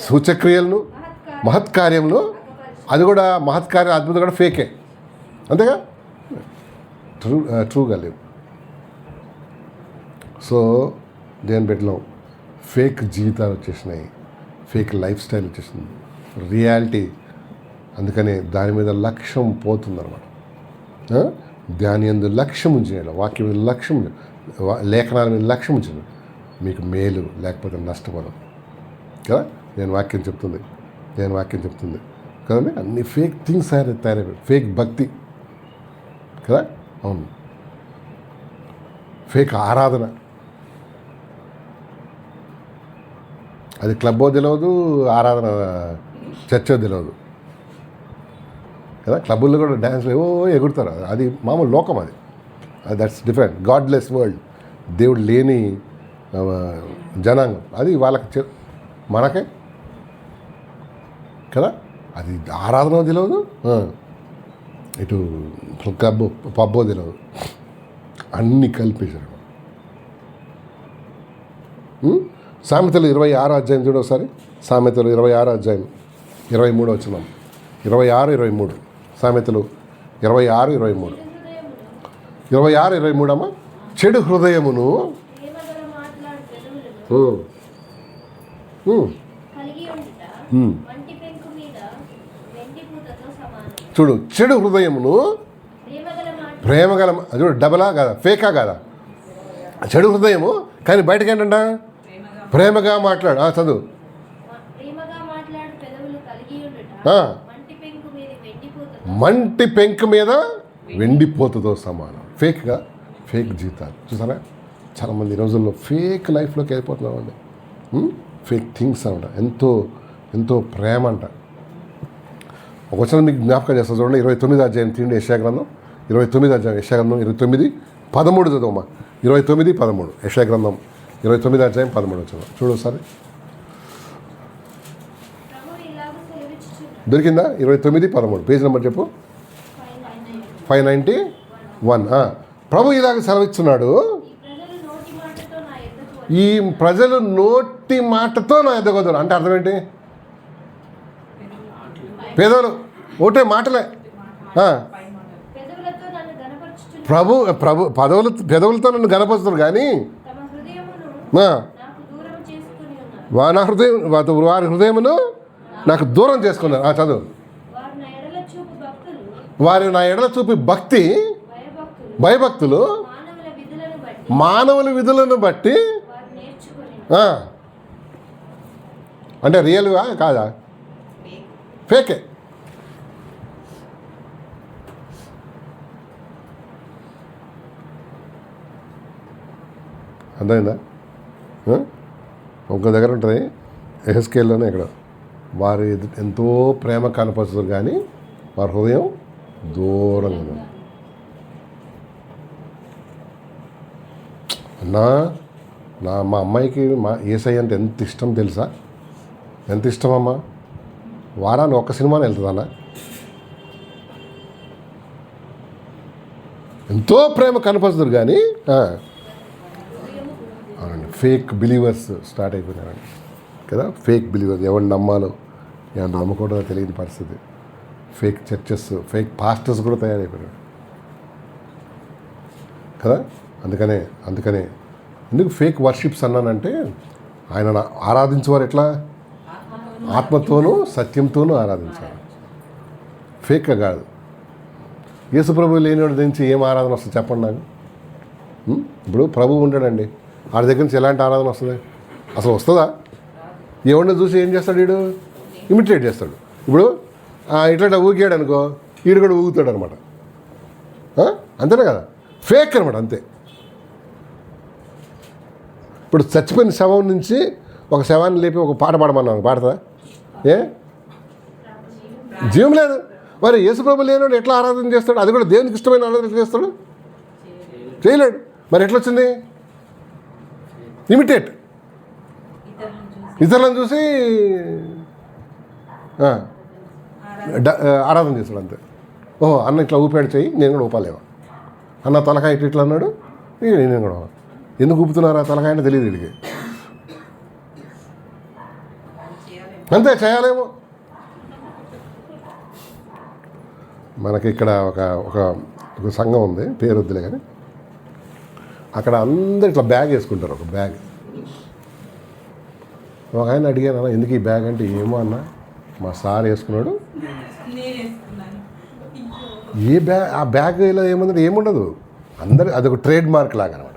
సూచక్రియలను మహత్కార్యములు, అది కూడా మహత్కార్యం అద్భుతం కూడా ఫేకే, అంతేగా, ట్రూగా లేవు. సో దేని పెట్టినాం, ఫేక్ జీవితాలు వచ్చేసినాయి, ఫేక్ లైఫ్ స్టైల్ వచ్చేసింది, రియాలిటీ. అందుకనే దాని మీద లక్ష్యం పోతుందన్నమాట. దాని యందు లక్ష్యం ఉంచిన, వాక్యం మీద లక్ష్యం, లేఖనాల మీద లక్ష్యం ఉంచిన మీకు మేలు, లేకపోతే నష్టపడదు కదా. నేను వాక్యం చెప్తుంది కదండి. అన్ని ఫేక్ థింగ్స్ తయారైపోయి, ఫేక్ భక్తి కదా, అవును, ఫేక్ ఆరాధన. అది క్లబ్బో తెలియదు, ఆరాధన చర్చో తెలియదు కదా. క్లబ్బుల్లో కూడా డ్యాన్స్లో ఏవో ఎగురుతారు, అది మామూలు లోకం, అది దట్స్ డిఫరెంట్. గాడ్లెస్ వరల్డ్, దేవుడు లేని జనాంగం, అది వాళ్ళకి మనకే కదా. అది ఆరాధన తెలియదు, ఇటు క్లబ్బు పబ్బో తెలియదు, అన్నీ కలిపేశారు. సామెతలు 26 అధ్యాయం చూడు ఒకసారి. సామెతలు 26 అధ్యాయం 23 వచ్చినాం. 26-23 సామెతలు 26-23 26-23 అమ్మా. చెడు హృదయమును చూడు, చెడు హృదయమును ప్రేమగల, చూడు డబలా కాదా, ఫేకా కాదా, చెడు హృదయము కానీ బయటకి ఏంటంట ప్రేమగా మాట్లాడు. చదువు. మంటి పెంకు మీద వెండిపోతుందో సమానం. ఫేక్గా, ఫేక్ జీవితాలు చూసారా. చాలామంది ఈ రోజుల్లో ఫేక్ లైఫ్లోకి వెళ్ళిపోతున్నామండి. ఫేక్ థింగ్స్ అంట, ఎంతో ప్రేమ అంట. ఒక వచ్చిన మీకు జ్ఞాపకం చేస్తా చూడండి. 29 అధ్యాయం తీయండి, యెషయా గ్రంథం 29 అధ్యాయం, యెషయా గ్రంథం 29-13 చదవమ్మా. 29-13 యెషయా గ్రంథం 29 అధ్యాయం 13 చదువు. చూడు ఒకసారి. దొరికిందా? 29-13 పేజ్ నెంబర్ చెప్పు. 591. ప్రభు ఇలాగ సెలవిస్తున్నాడు, ఈ ప్రజలు నోటి మాటతో నా ఎద్దకు వద్దరు. అంటే అర్థం ఏంటి? పేదలు ఒకటే మాటలే. ప్రభు పెదవులతో నన్ను గనపరుస్తారు కానీ వారి హృదయమును నాకు దూరం చేసుకున్నారు. చదువు. వారి నా ఎడల చూపి భక్తి, భయభక్తులు మానవుల విధులను బట్టి. అంటే రియల్గా కాదా, ఫేకే. అర్థమైందా? ఒక దగ్గర ఉంటుంది ఎహెస్కేల్లోనే, ఇక్కడ వారు ఎంతో ప్రేమ కనపరుస్తారు కానీ వారి హృదయం దూరంగా ఉంది. అన్నా, మా అమ్మాయికి యేసయ్య అంటే ఎంత ఇష్టం తెలుసా? ఎంత ఇష్టం అమ్మా. వారాన్ని ఒక్క సినిమాని వెళ్తుందన్నా. ఎంతో ప్రేమ కనపరుస్తారు కానీ ఫేక్ బిలీవర్స్ స్టార్ట్ అయిపోయినారండి కదా. ఫేక్ బిలీవర్స్, ఎవరిని నమ్మాలో ఎవరిని నమ్మకూడదో తెలియని పరిస్థితి. ఫేక్ చర్చెస్, ఫేక్ పాస్టర్స్ కూడా తయారైపోయినారు కదా. అందుకనే ఎందుకు ఫేక్ వర్షిప్స్ అన్నానంటే, ఆయన ఆరాధించేవారు ఎట్లా? ఆత్మతోనూ సత్యంతోనూ ఆరాధించాలి, ఫేక్గా కాదు. యేసుప్రభు లేనివాడి నుంచి ఏం ఆరాధన వస్తుంది చెప్పండి నాకు. ఇప్పుడు ప్రభువు ఉంటాడండి, వాడి దగ్గర నుంచి ఎలాంటి ఆరాధన వస్తుంది? అసలు వస్తుందా? ఎవరిని చూసి ఏం చేస్తాడు వీడు? ఇమిటేట్ చేస్తాడు. ఇప్పుడు ఇట్లా ఊగాడు అనుకో, వీడు కూడా ఊగుతాడు అనమాట. అంతేనే కదా, ఫేక్ అనమాట అంతే. ఇప్పుడు చచ్చిపోయిన శవం నుంచి ఒక శవాన్ని లేపి ఒక పాట పాడమన్నాను, పాడతా? ఏ జీవం లేదు. మరి యేసుప్రభు లేనివాడు ఎట్లా ఆరాధన చేస్తాడు? అది కూడా దేవునికి ఇష్టమైన ఆరాధన చేస్తాడు? చేయలేడు. మరి ఎట్లా వచ్చింది? ఇమిటేట్, ఇతరులను చూసి ఆరాధన చేస్తాడు అంతే. ఓహో అన్న ఇట్లా ఊపాడు చెయ్యి, నేను కూడా ఊపాలేవా? అన్న తలకాయ ఇట్లా అన్నాడు, నేను కూడా ఎందుకు ఊపుతున్నారా తలకాయ అంటే తెలియదు వీడికి. అంతే, చేయాలేమో. మనకి ఇక్కడ ఒక ఒక ఒక సంఘం ఉంది, పేరు వద్దులే కానీ, అక్కడ అందరు ఇట్లా బ్యాగ్ వేసుకుంటారు. ఒక బ్యాగ్, ఒక ఆయన అడిగాను, అన్న ఎందుకు ఈ బ్యాగ్ అంటే, ఏమో అన్న మా సార్ వేసుకున్నాడు. ఏ బ్యాగ్? ఆ బ్యాగ్ ఇలా ఏముందంటే ఏముండదు, అందరు అదొక ట్రేడ్ మార్క్ లాగా అనమాట.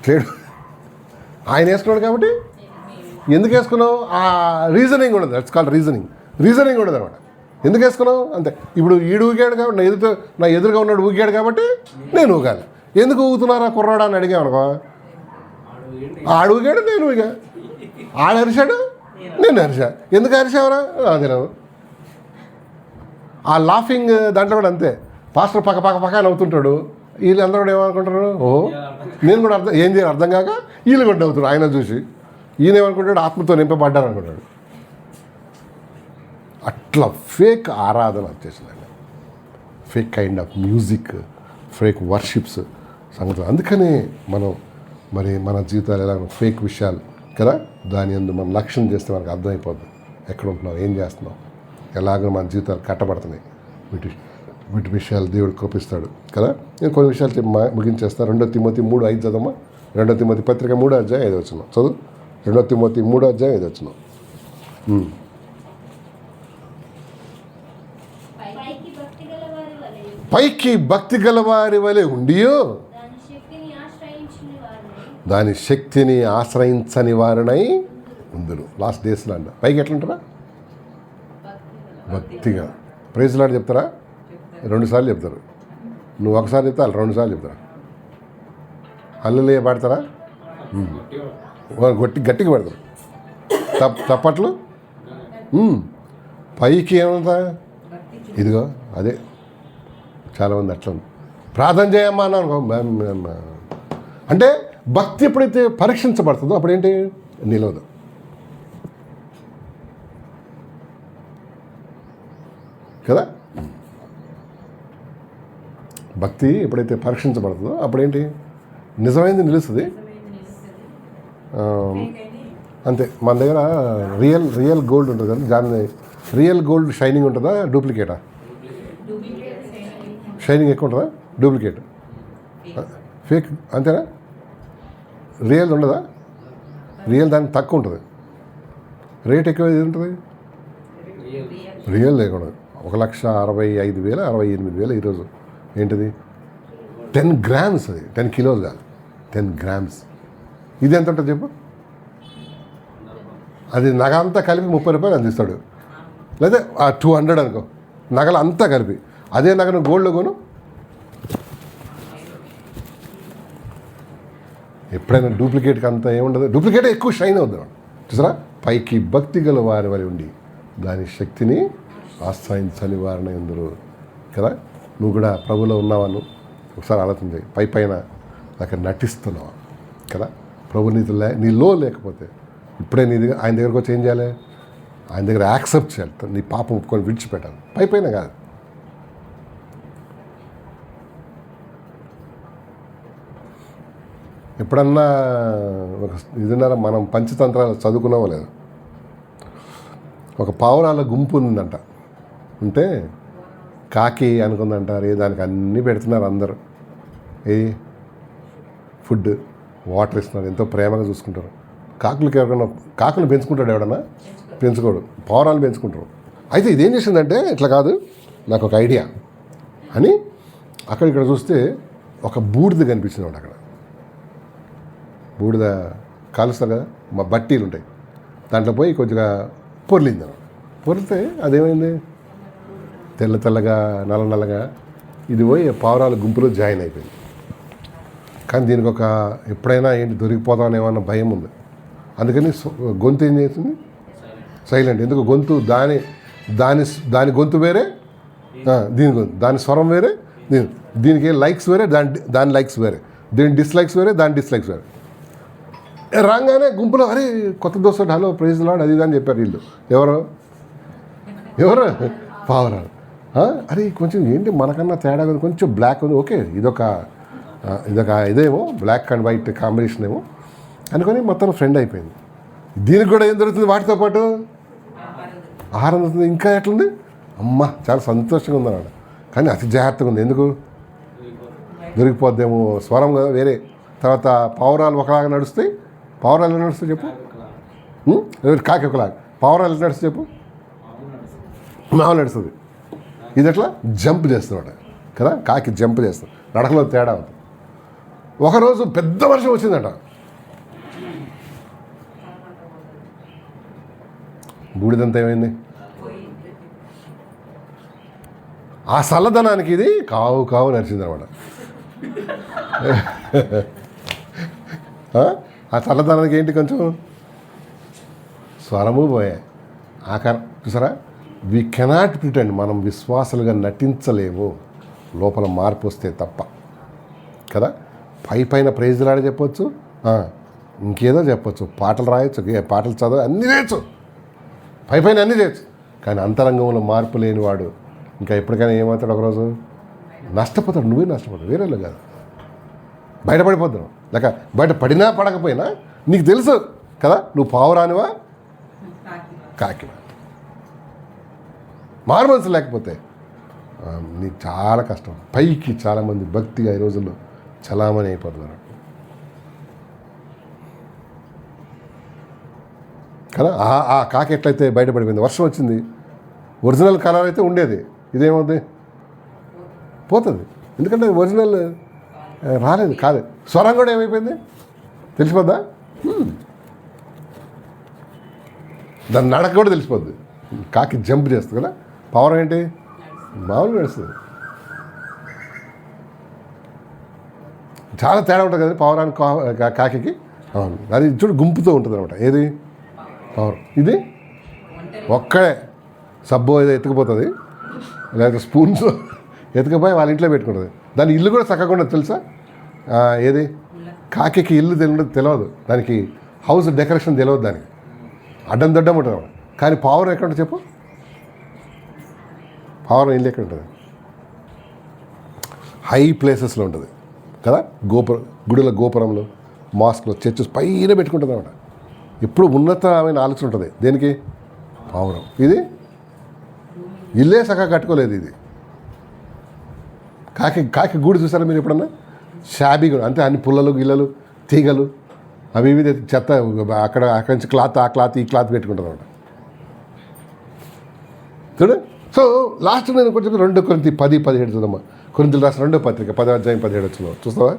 ట్రేడ్ ఆయన వేసుకున్నాడు కాబట్టి ఎందుకు వేసుకున్నావు? ఆ రీజనింగ్ ఉండదు. దట్స్ కాల్డ్ రీజనింగ్ ఉండదు అనమాట. ఎందుకు వేసుకున్నావు అంతే. ఇప్పుడు ఈడు ఊగాడు కాబట్టి నా ఎదురుగా ఉన్నాడు ఊగాడు కాబట్టి నేను ఊగాలి. ఎందుకు ఊగుతున్నారా కుర్రాడా అని అడిగామనుకో, ఆడు ఊగాడు నేను ఊగా, ఆడు అరిశాడు నేను అరిశా. ఎందుకు అరిశావరా? తెలియదు. ఆ లాఫింగ్ దాంట్లో కూడా అంతే. పాస్టర్ పక్క నవ్వుతుంటాడు, వీళ్ళు అందరూ కూడా ఏమనుకుంటారు, ఓహో నేను కూడా ఏం చేయాలి అర్థం కాక వీళ్ళు కూడా నవ్వుతారు. ఆయన చూసి ఈయన ఏమనుకుంటాడు, ఆత్మతో నింపబడ్డారు అనుకుంటాడు. అట్లా ఫేక్ ఆరాధన వచ్చేసిందండి, fake kind of music, fake worships సంగతులు. అందుకనే మరి మన జీవితాలు ఎలా ఫేక్ విషయాలు కదా, దాని అందు మనం లక్ష్యం చేస్తే మనకు అర్థమైపోద్ది ఎక్కడ ఉంటున్నాం, ఏం చేస్తున్నాం, ఎలాగో మన జీవితాలు కట్టబడుతున్నాయి. వీటి విషయాలు దేవుడు కోపిస్తాడు కదా. నేను కొన్ని విషయాలు ముగించేస్తాను. 2 తిమోతి 3:5 చదవమ్మా. 2 తిమోతి పత్రిక 3:5 వచ్చినాం చదువు. 2 తిమోతి 3:5 వచ్చినాం. పైకి భక్తి గల వారి వలె ఉండియో దాని శక్తిని ఆశ్రయించని వారినై ఉందురు. లాస్ట్ డేస్లో అంట పైకి ఎట్లుంటారా? భక్తిగా. ప్రైజ్ లాడ్ చెప్తారా? 2 సార్లు చెప్తారు. నువ్వు ఒకసారి చెప్తా, వాళ్ళు 2 సార్లు చెప్తారా? హల్లెలూయా పాడతారా? గట్టిగా పెడతారు. చప్పట్లు. పైకి ఏమంతా ఇదిగో అదే చాలామంది అట్లా ఉంది. ప్రార్థన చేయమ్మా అని అనుకో, అంటే భక్తి ఎప్పుడైతే పరీక్షించబడుతుందో అప్పుడేంటి నిలవదు కదా. భక్తి ఎప్పుడైతే పరీక్షించబడుతుందో అప్పుడేంటి నిజమైంది నిలుస్తుంది. అంతే. మన దగ్గర రియల్ గోల్డ్ ఉంటుంది కదా, దాని రియల్ గోల్డ్ షైనింగ్ ఉంటుందా డూప్లికేటా? షైనింగ్ ఎక్కువ ఉంటుందా డూప్లికేట్? ఫేక్ అంతేనా? రియల్ ఉండదా? రియల్ దానికి తక్కువ ఉంటుంది, రేట్ ఎక్కువ ఏది ఉంటుంది? రియల్ లేకుండా 1,65,000 68,000 ఈరోజు. ఏంటిది? 10 గ్రామ్స్, అది 10 కిలోస్ కాదు, 10 గ్రామ్స్. ఇది ఎంత ఉంటుంది చెప్పు? అది నగ అంతా కలిపి 30 రూపాయలు అందిస్తాడు, లేదా 200 అనుకో, నగలు అంతా కలిపి. అదే నగను గోల్డ్లో కొను, ఎప్పుడైనా డూప్లికేట్కి అంతా ఏముండదు, డూప్లికేటే ఎక్కువ షైన్ అవుతుంది. చూసారా? పైకి భక్తి గల వారి వలె ఉండి దాని శక్తిని ఆశ్రయించని వారిని ఎందురు కదా. నువ్వు కూడా ప్రభులో ఉన్నావాను ఒకసారి ఆలోచన చేయి. పైన అక్కడ నటిస్తున్నావా కదా. ప్రభు నీలో లేకపోతే ఇప్పుడే ఆయన దగ్గరకు వచ్చి ఏం చేయాలి? ఆయన దగ్గర యాక్సెప్ట్ చేయాలి, నీ పాపం ఒప్పుకొని విడిచిపెట్టాలి. పైన కాదు. ఎప్పుడన్నా ఒక ఇదిన్నారా, మనం పంచతంత్రాలు చదువుకున్నామో లేదు. ఒక పావురాల గుంపు ఉందంట, ఉంటే కాకి అనుకుందంటారు, దానికి అన్నీ పెడుతున్నారు అందరూ. ఫుడ్, వాటర్ ఇస్తున్నారు, ఎంతో ప్రేమగా చూసుకుంటారు. కాకులకి ఎవరైనా కాకులు పెంచుకుంటాడు ఎవడన్నా? పెంచుకోడు. పావురాలు పెంచుకుంటారు. అయితే ఇదేం చేసిందంటే, ఇట్లా కాదు, నాకు ఒక ఐడియా అని ఇక్కడ చూస్తే ఒక బూడిద కనిపించింది అక్కడ. బూడిద కాలుస్తారు కదా, మా బట్టీలు ఉంటాయి, దాంట్లో పోయి కొద్దిగా పొర్లింది. పొరితే అదేమైంది? తెల్లగా నల్లగా ఇది పోయి పావురాల గుంపులో జాయిన్ అయిపోయింది. కానీ దీనికి ఒక ఎప్పుడైనా ఏంటి దొరికిపోతామనేమన్న భయం ఉంది. అందుకని గొంతు ఏం చేస్తుంది? సైలెంట్. ఎందుకు? గొంతు దాని గొంతు వేరే, దీని గొంతు, దాని స్వరం వేరే, దీనికి లైక్స్ వేరే, దాని లైక్స్ వేరే, దీని డిస్లైక్స్ వేరే, దాని డిస్లైక్స్ వేరే. రాగానే గుంపులో అరే కొత్త దోస్తుడు హలో ప్రైజ్ లాడ్ అది అని చెప్పారు వీళ్ళు. ఎవరు? పావురాలు. అరే కొంచెం ఏంటి మనకన్నా తేడా ఉంది, కొంచెం బ్లాక్ ఉంది, ఓకే ఇదొక ఇదేమో బ్లాక్ అండ్ వైట్ కాంబినేషన్ ఏమో అనుకొని మొత్తం ఫ్రెండ్ అయిపోయింది. దీనికి కూడా ఏం దొరుకుతుంది? వాటితో పాటు ఆహారం దొరుకుతుంది. ఇంకా ఎట్లుంది? అమ్మ చాలా సంతోషంగా ఉంది అన్నాడు. కానీ అతి జాగ్రత్తగా ఉంది. ఎందుకు? దొరికిపోద్దేమో, స్వరం కదా వేరే. తర్వాత పావురాలు ఒకలాగా నడుస్తాయి. పావురాలు ఎలా నడుస్తాయి చెప్పు? కాకి ఒకలాగా. పావురాలు ఎలా నడుస్తాయి చెప్పు? మామూలు నడుస్తుంది. ఇది ఎట్లా? జంప్ చేస్తున్నాడు కదా. కాకి జంప్ చేస్తుంది. నడకలో తేడా ఉంది. ఒకరోజు పెద్ద వర్షం వచ్చిందట. బూడిదంతా ఏమైంది? ఆ చల్లదనానికి ఇది కావు కావు నడిచిందనమాట. ఆ చల్లదనానికి ఏంటి? కొంచెం స్వరము పోయాయి, ఆకారం. చూసారా? We cannot pretend. మనం విశ్వాసాలుగా నటించలేము లోపల మార్పు వస్తే తప్ప కదా. పైన ప్రైజ్లాడే చెప్పొచ్చు, ఇంకేదో చెప్పొచ్చు, పాటలు రాయొచ్చు, పాటలు చదవ, అన్నీ చేయొచ్చు, పైన అన్నీ చేయొచ్చు. కానీ అంతరంగంలో మార్పు లేనివాడు ఇంకా ఎప్పటికైనా ఏమవుతాడు? ఒకరోజు నష్టపోతాడు. నువ్వే నష్టపోతావు, వేరేలో కాదు. బయటపడిపోతున్నావు. లేక బయట పడినా పడకపోయినా నీకు తెలుసు కదా నువ్వు పావురానివా కాకివా. మారు మనసు లేకపోతే నీకు చాలా కష్టం. పైకి చాలామంది భక్తిగా ఈ రోజుల్లో చలామణి అయిపోతున్నారు కదా. ఆ కాకి ఎట్లయితే బయటపడిపోయింది, వర్షం వచ్చింది, ఒరిజినల్ కలర్ అయితే ఉండేది, ఇదేమవుతుంది? పోతుంది. ఎందుకంటే ఒరిజినల్ రాలేదు, కాదు. స్వరం కూడా ఏమైపోయింది తెలిసిపోద్దా? దాని నడక కూడా తెలిసిపోద్ది. కాకి జంప్ చేస్తుంది కదా. పవర్ ఏంటి? మామూలుగా నడుస్తుంది. చాలా తేడా ఉంటుంది కదా పవరానికి కాకి. అవును, అది చూడు గుంపుతో ఉంటుంది అనమాట. ఏది పవర్? ఇది ఒక్కడే సబ్బు ఏదో ఎత్తుకుపోతుంది, లేకపోతే స్పూన్స్ ఎత్తుకుపోయి వాళ్ళ ఇంట్లో పెట్టుకుంటుంది. దాని ఇల్లు కూడా చక్కకుండా తెలుసా? ఏది? కాకి ఇల్లు తెలియదు, దానికి హౌస్ డెకరేషన్ తెలియదు, దానికి అడ్డం దొడ్డం ఉంటుంది. కానీ పావురం ఎక్కడ ఉంటుంది చెప్పు? పావురం ఇల్లు ఎక్కడ ఉంటుంది? హై ప్లేసెస్లో ఉంటుంది కదా. గుడుల గోపురంలో, మాస్క్లో, చర్చెస్ పైన పెట్టుకుంటుంది అన్నమాట. ఎప్పుడు ఉన్నతమైన ఆలోచన ఉంటుంది. దేనికి? పావురం. ఇది ఇల్లే సగం కట్టుకోలేదు. ఇది కాకి గూడు చూసారా మీరు ఎప్పుడన్నా? షాబీగా అంటే అన్ని పుల్లలు గిల్లలు తీగలు అవి ఇవి చెత్త, అక్కడి నుంచి క్లాత్, ఆ క్లాత్, ఈ క్లాత్ పెట్టుకుంటుంది అన్నమాట. చూడు. సో లాస్ట్ నేను కొంచెం 2 కొరింథీ 10:17 చూద్దామా. కొరింథీలు రాసిన 2వ పత్రిక 10వ అధ్యాయం 17 వచ్చిన చూస్తావా?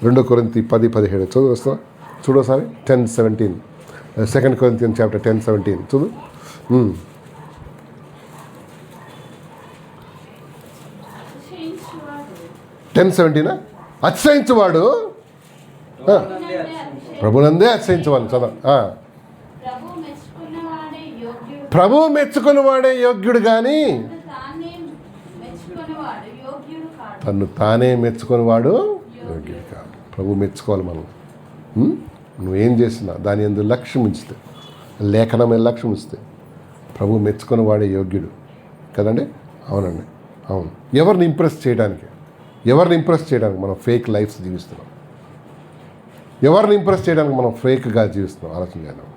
2 కొరింథీ 10:17 చదువు వస్తావా? చూడోసారి 10:17 2 కొరింథియన్స్ చాప్టర్ 10:17 చూడు. 10:17 అతిశయించువాడు ప్రభునందే అతిశయించవాలి. చదవ. ప్రభు మెచ్చుకుని వాడే యోగ్యుడు కానీ తను తానే మెచ్చుకొని వాడు యోగ్యుడు కాదు. ప్రభు మెచ్చుకోవాలి మనం. నువ్వేం చేసినా దాని యందు లక్ష్యం ఉంచితే, లేఖనమే లక్ష్యం ఉంచితే ప్రభు మెచ్చుకొని వాడే యోగ్యుడు కదండి. అవునండి, అవును. ఎవరిని ఇంప్రెస్ చేయడానికి మనం ఫేక్ లైఫ్స్ జీవిస్తున్నాం. ఎవరిని ఇంప్రెస్ చేయడానికి మనం ఫేక్గా జీవిస్తున్నాం. ఆలోచన చేద్దాం.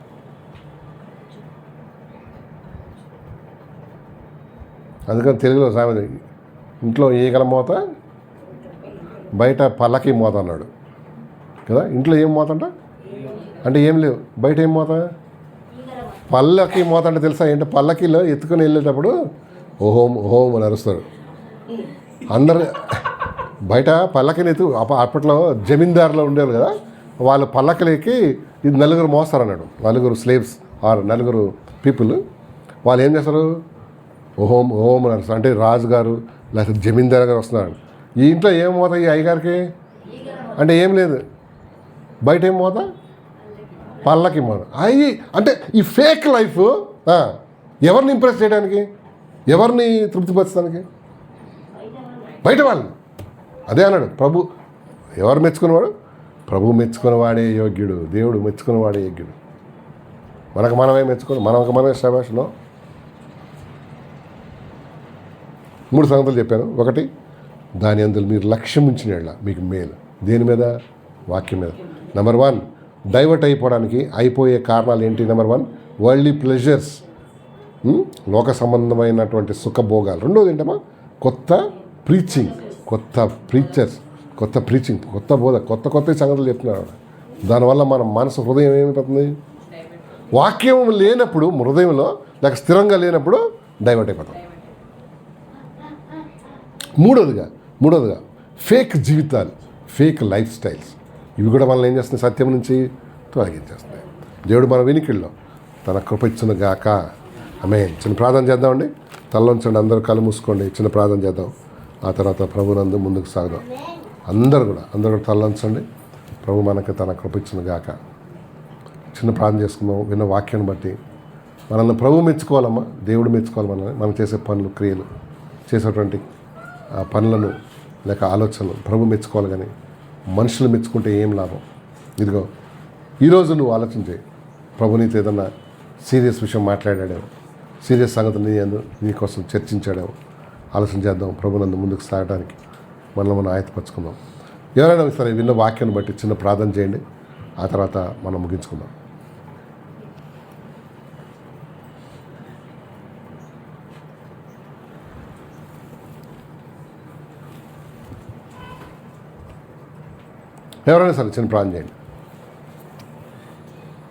అందుకని తెలుగులో సామెత, ఇంట్లో ఈగల మోత బయట పల్లకి మోత అన్నాడు కదా. ఇంట్లో ఏం మోత అంటే ఏం లేవు, బయట ఏం మోత? పల్లకి మోత అంటే తెలుసా ఏంటి? పల్లకిలో ఎత్తుకొని వెళ్ళేటప్పుడు ఓహోం ఓహోం అని అరుస్తారు అందరు. బయట పల్లకిని అప్పట్లో జమీందారులో ఉండేవారు కదా, వాళ్ళు పల్లకిలకి ఇది 4 మోస్తారు అన్నాడు. 4 స్లేవ్స్ ఆర్ 4 పీపుల్. వాళ్ళు ఏం చేస్తారు? ఓహోం ఓహోం అని అరుస్తారు. అంటే రాజుగారు లేకపోతే జమీందారు గారు వస్తున్నారు. ఈ ఇంట్లో ఏం మోత ఈ అయ్యగారికి అంటే ఏం లేదు, బయట ఏం మోత పళ్ళకి మోత అయ్యి అంటే ఈ ఫేక్ లైఫ్ ఎవరిని ఇంప్రెస్ చేయడానికి, ఎవరిని తృప్తిపరచడానికి? బయట వాళ్ళు. అదే అన్నాడు ప్రభు. ఎవరు మెచ్చుకునేవాడు? ప్రభు మెచ్చుకునేవాడే యోగ్యుడు, దేవుడు మెచ్చుకునేవాడే యోగ్యుడు. మనకు మనమే మెచ్చుకోండి, మనమే శభాషలో. 3 సంగతులు చెప్పాను. 1, దాని అందులో మీరు లక్ష్యం ఉంచిన మీకు మేలు. దేని మీద? వాక్యం మీద. నెంబర్ 1, డైవర్ట్ అయిపోవడానికి అయిపోయే కారణాలు ఏంటి? నెంబర్ 1, వరల్డ్లీ ప్లెజర్స్, లోక సంబంధమైనటువంటి సుఖభోగాలు. 2వది ఏంటమ్మా? కొత్త ప్రీచింగ్, కొత్త ప్రీచర్స్, కొత్త ప్రీచింగ్, కొత్త బోధ, కొత్త సంగతులు చెప్తున్నారు. దానివల్ల మన మనసు హృదయం ఏమైపోతుంది? వాక్యం లేనప్పుడు హృదయంలో లేక స్థిరంగా లేనప్పుడు డైవర్ట్ అయిపోతాం. మూడవదిగా ఫేక్ జీవితాలు, ఫేక్ లైఫ్ స్టైల్స్, ఇవి కూడా మనల్ని ఏం చేస్తున్నాయి? సత్యం నుంచి తొలగించేస్తున్నాయి. దేవుడు మన వినికిల్లో తన కృప ఇచ్చును గాక. ఆమేన్. చిన్న ప్రార్థన చేద్దామండి. తలలోంచండి, అందరూ కళ్ళు మూసుకోండి. చిన్న ప్రార్థన చేద్దాం. ఆ తర్వాత ప్రభునందు ముందుకు సాగుదాం. అందరూ కూడా తలలోంచండి. ప్రభు మనకి తన కృప ఇచ్చును గాక. చిన్న ప్రార్థన చేసుకుందాం. విన్న వాక్యాన్ని బట్టి మనల్ని ప్రభు మెచ్చుకోవాలమ్మా, దేవుడు మెచ్చుకోవాలి. మనం చేసే పనులు, క్రియలు, చేసేటువంటి పనులను లేక ఆలోచనలు ప్రభు మెచ్చుకోవాలి. కానీ మనుషులు మెచ్చుకుంటే ఏం లాభం? ఇదిగో ఈరోజు నువ్వు ఆలోచించే, ప్రభు నీతో ఏదన్నా సీరియస్ విషయం మాట్లాడాడేమో, సీరియస్ సంగతులు నీకోసం చర్చించాడేమో. ఆలోచన చేద్దాం. ప్రభునందు ముందుకు సాగడానికి మనం ఆయత్తపరచుకుందాం. ఎవరైనా సరే విన్న వాక్యాన్ని బట్టి చిన్న ప్రార్థన చేయండి. ఆ తర్వాత మనం ముగించుకుందాం. ఎవరైనా సరే చిన్న ప్రార్థన చేయండి.